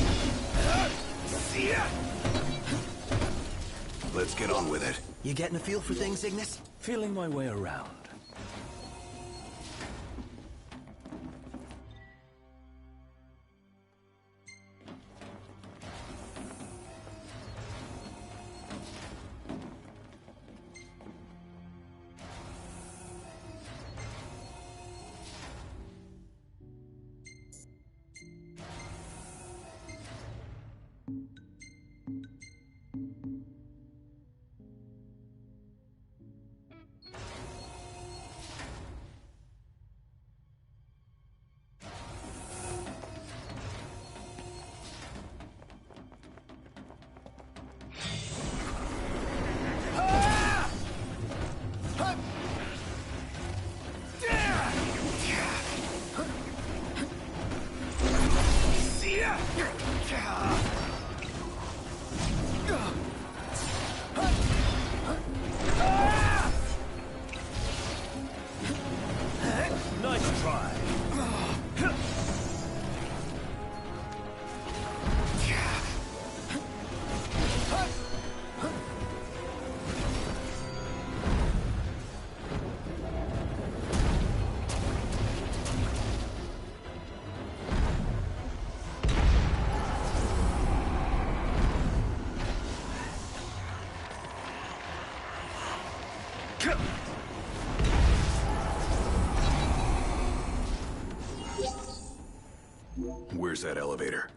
Let's get on with it. You getting a feel for things, Ignis? Feeling my way around. Nice try. Where's that elevator?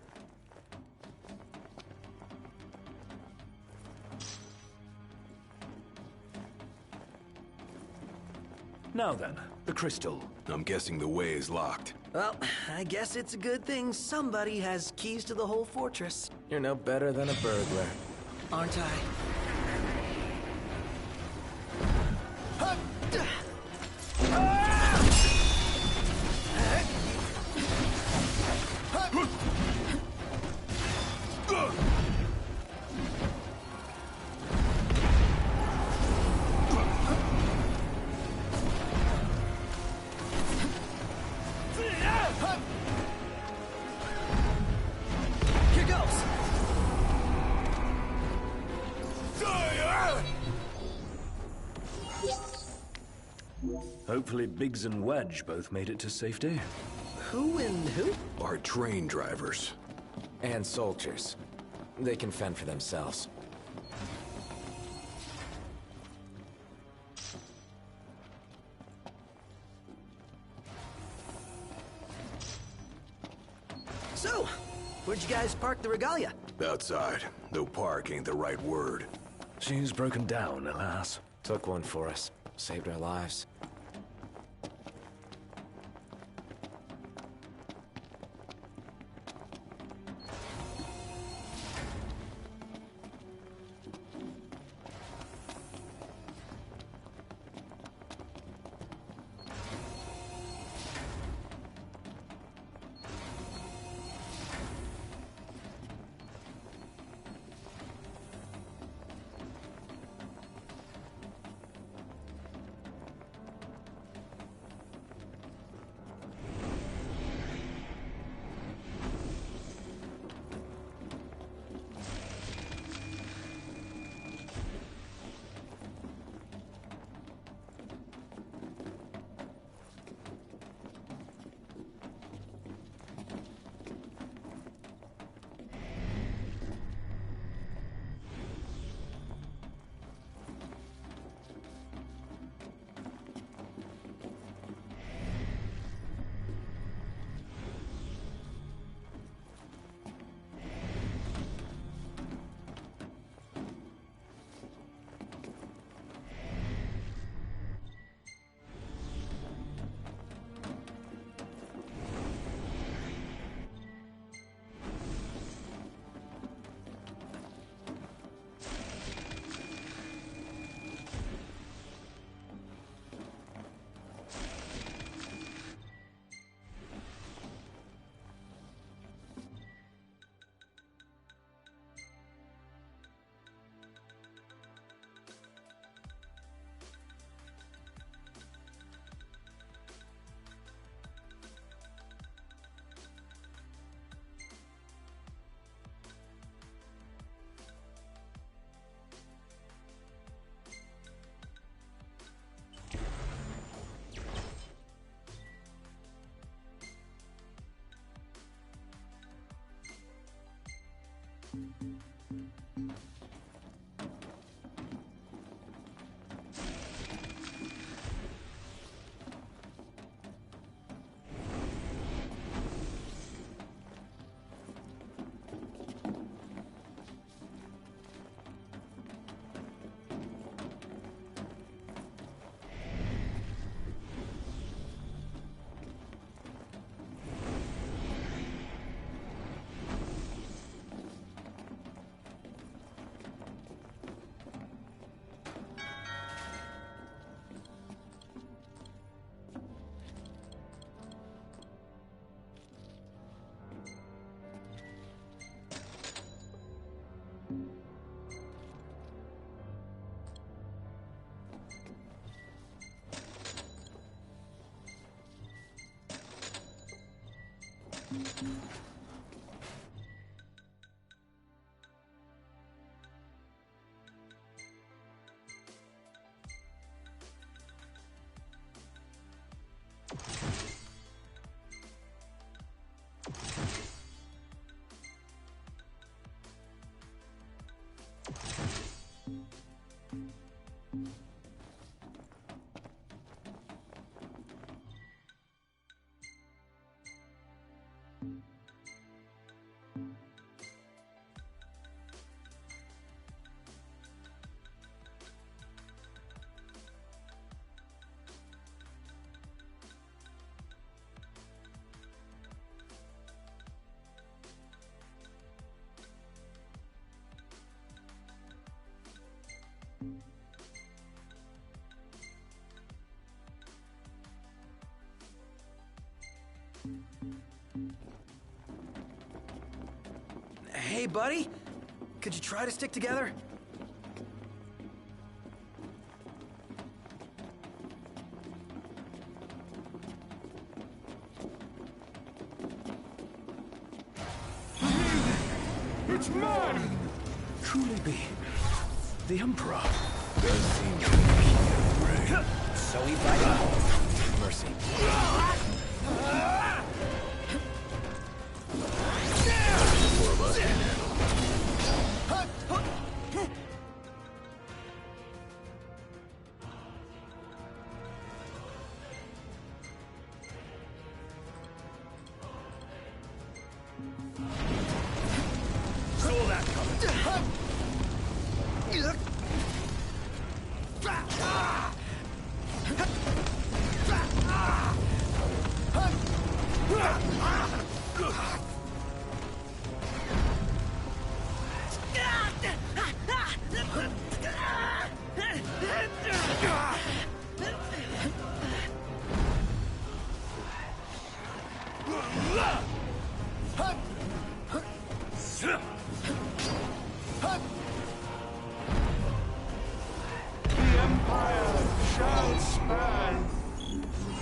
Now then, the crystal. I'm guessing the way is locked. Well, I guess it's a good thing somebody has keys to the whole fortress. You're no better than a burglar. Aren't I? Here goes! Hopefully Biggs and Wedge both made it to safety. Who and who? Our train drivers. And soldiers. They can fend for themselves. So, where'd you guys park the regalia? Outside, though park ain't the right word. She's broken down, alas. Took one for us. Saved our lives. Hey, buddy. Could you try to stick together? It's mine! Truly be. The Emperor does seem to be here. So we fight. Mercy. Four of us can handle. Saw that coming. The Empire shall span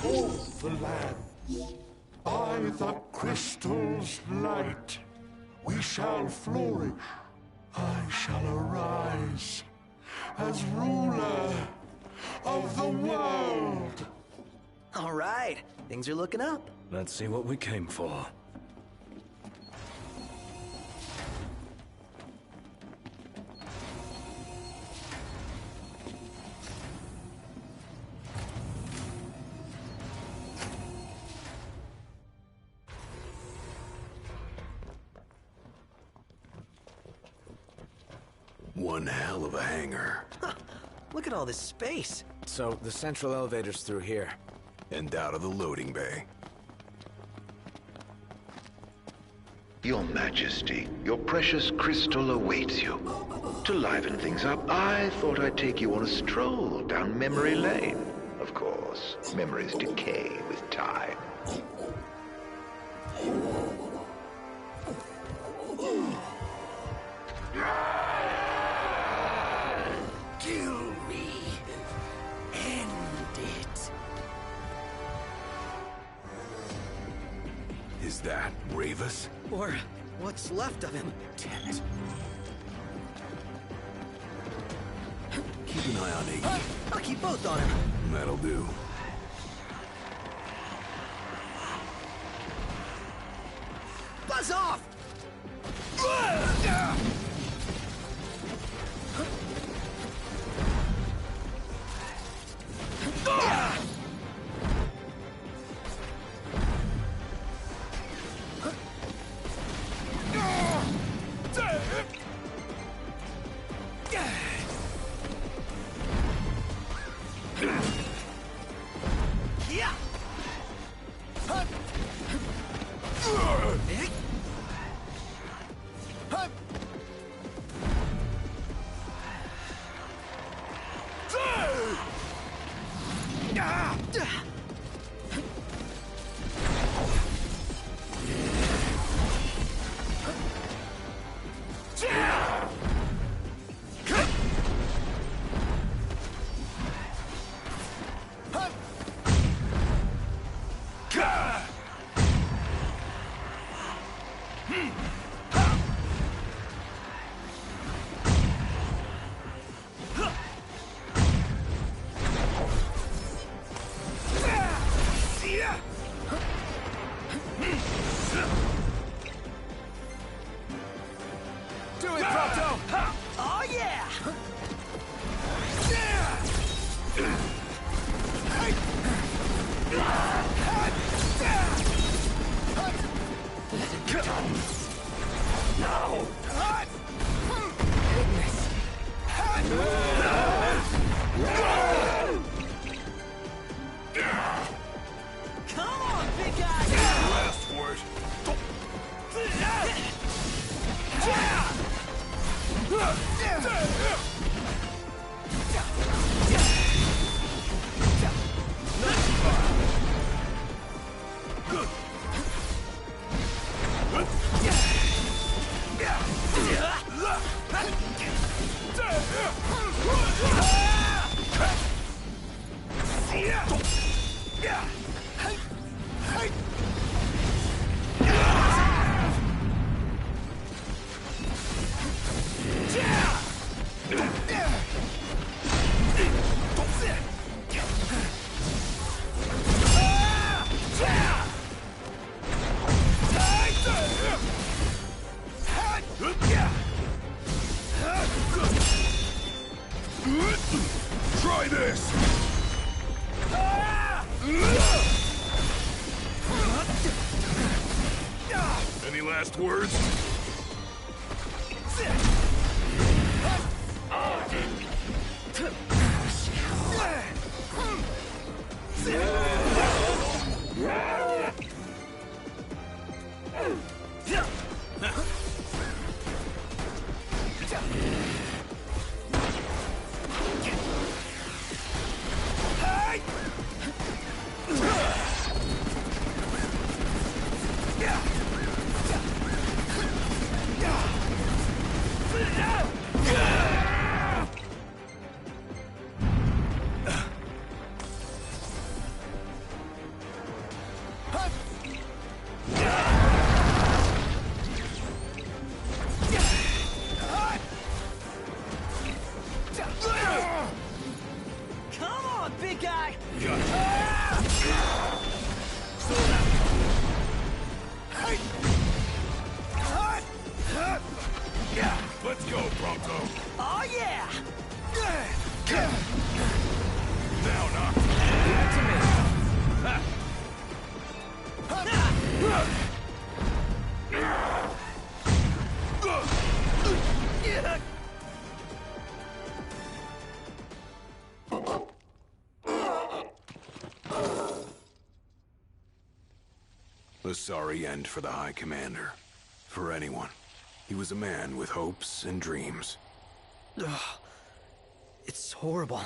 all the lands. By the crystal's light, we shall flourish. I shall arise as ruler of the world. All right, things are looking up. Let's see what we came for. One hell of a hangar. Look at all this space. So, the central elevator's through here. And out of the loading bay. Your Majesty, your precious crystal awaits you. To liven things up, I thought I'd take you on a stroll down memory lane. Of course, memories decay with time. Kill me. End it. Is that Ravus? Or what's left of him. Damn it. Keep an eye on Iggy. I'll keep both on him. That'll do. Buzz off! Try this! Any last words? Let's go, Prompto. Oh, yeah! Down, huh? A sorry end for the High Commander. For anyone. He was a man with hopes and dreams. Ugh. It's horrible.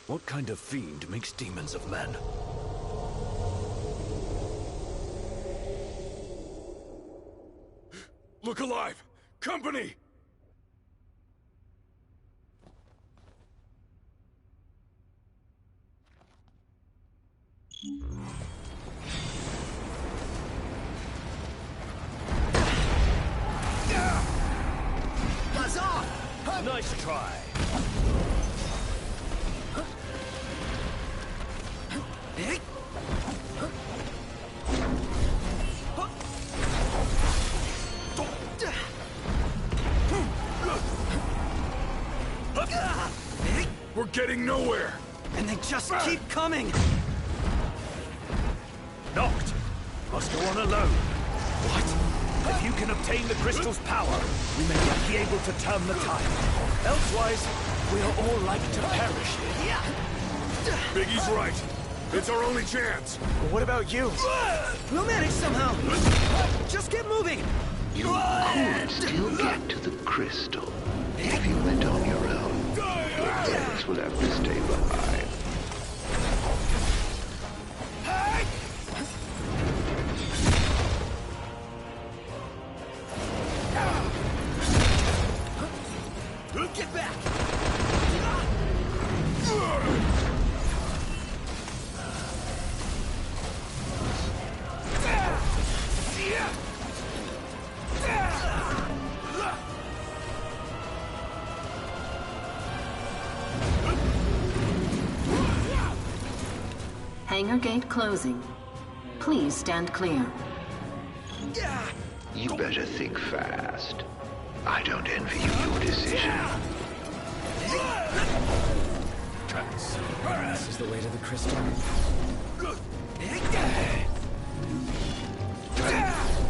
What kind of fiend makes demons of men? Look alive! Company! Nice try. We're getting nowhere! And they just keep coming! Knocked. Must go on alone. What? If you can obtain the crystal's power, we may yet be able to turn the tide. Elsewise, we are all like to perish. Biggie's right. It's our only chance! What about you? We'll manage somehow! Just get moving! You could still get to the crystal. If you went on your own, your friends will have to stay behind. Get back! Hangar gate closing. Please stand clear. You better think fast. I don't envy you your decision. This is the way to the crystal.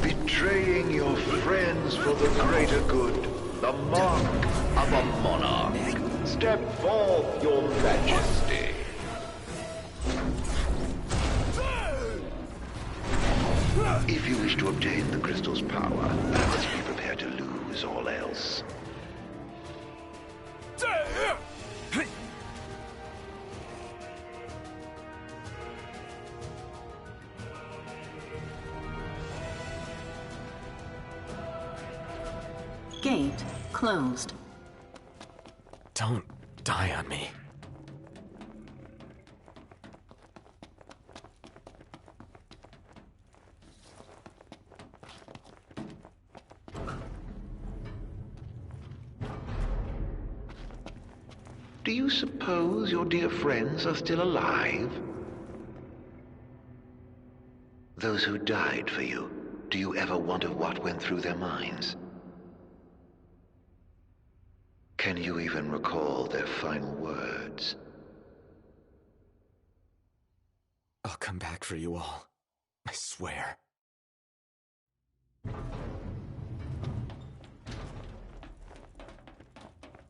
Betraying your friends for the greater good. The mark of a monarch. Step forth, your majesty. If you wish to obtain the crystal's power, you must be prepared to lose all else. Gate closed. Don't die on me. Do you suppose your dear friends are still alive? Those who died for you, do you ever wonder what went through their minds? Can you even recall their final words? I'll come back for you all. I swear.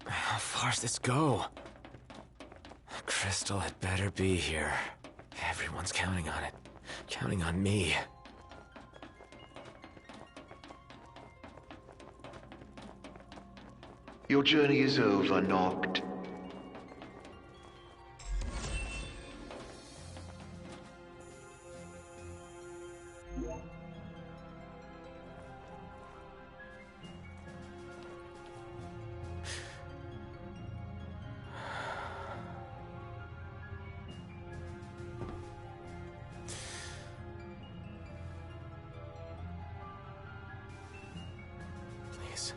How far's this go? The crystal had better be here. Everyone's counting on it. Counting on me. Your journey is over, Noct. Please.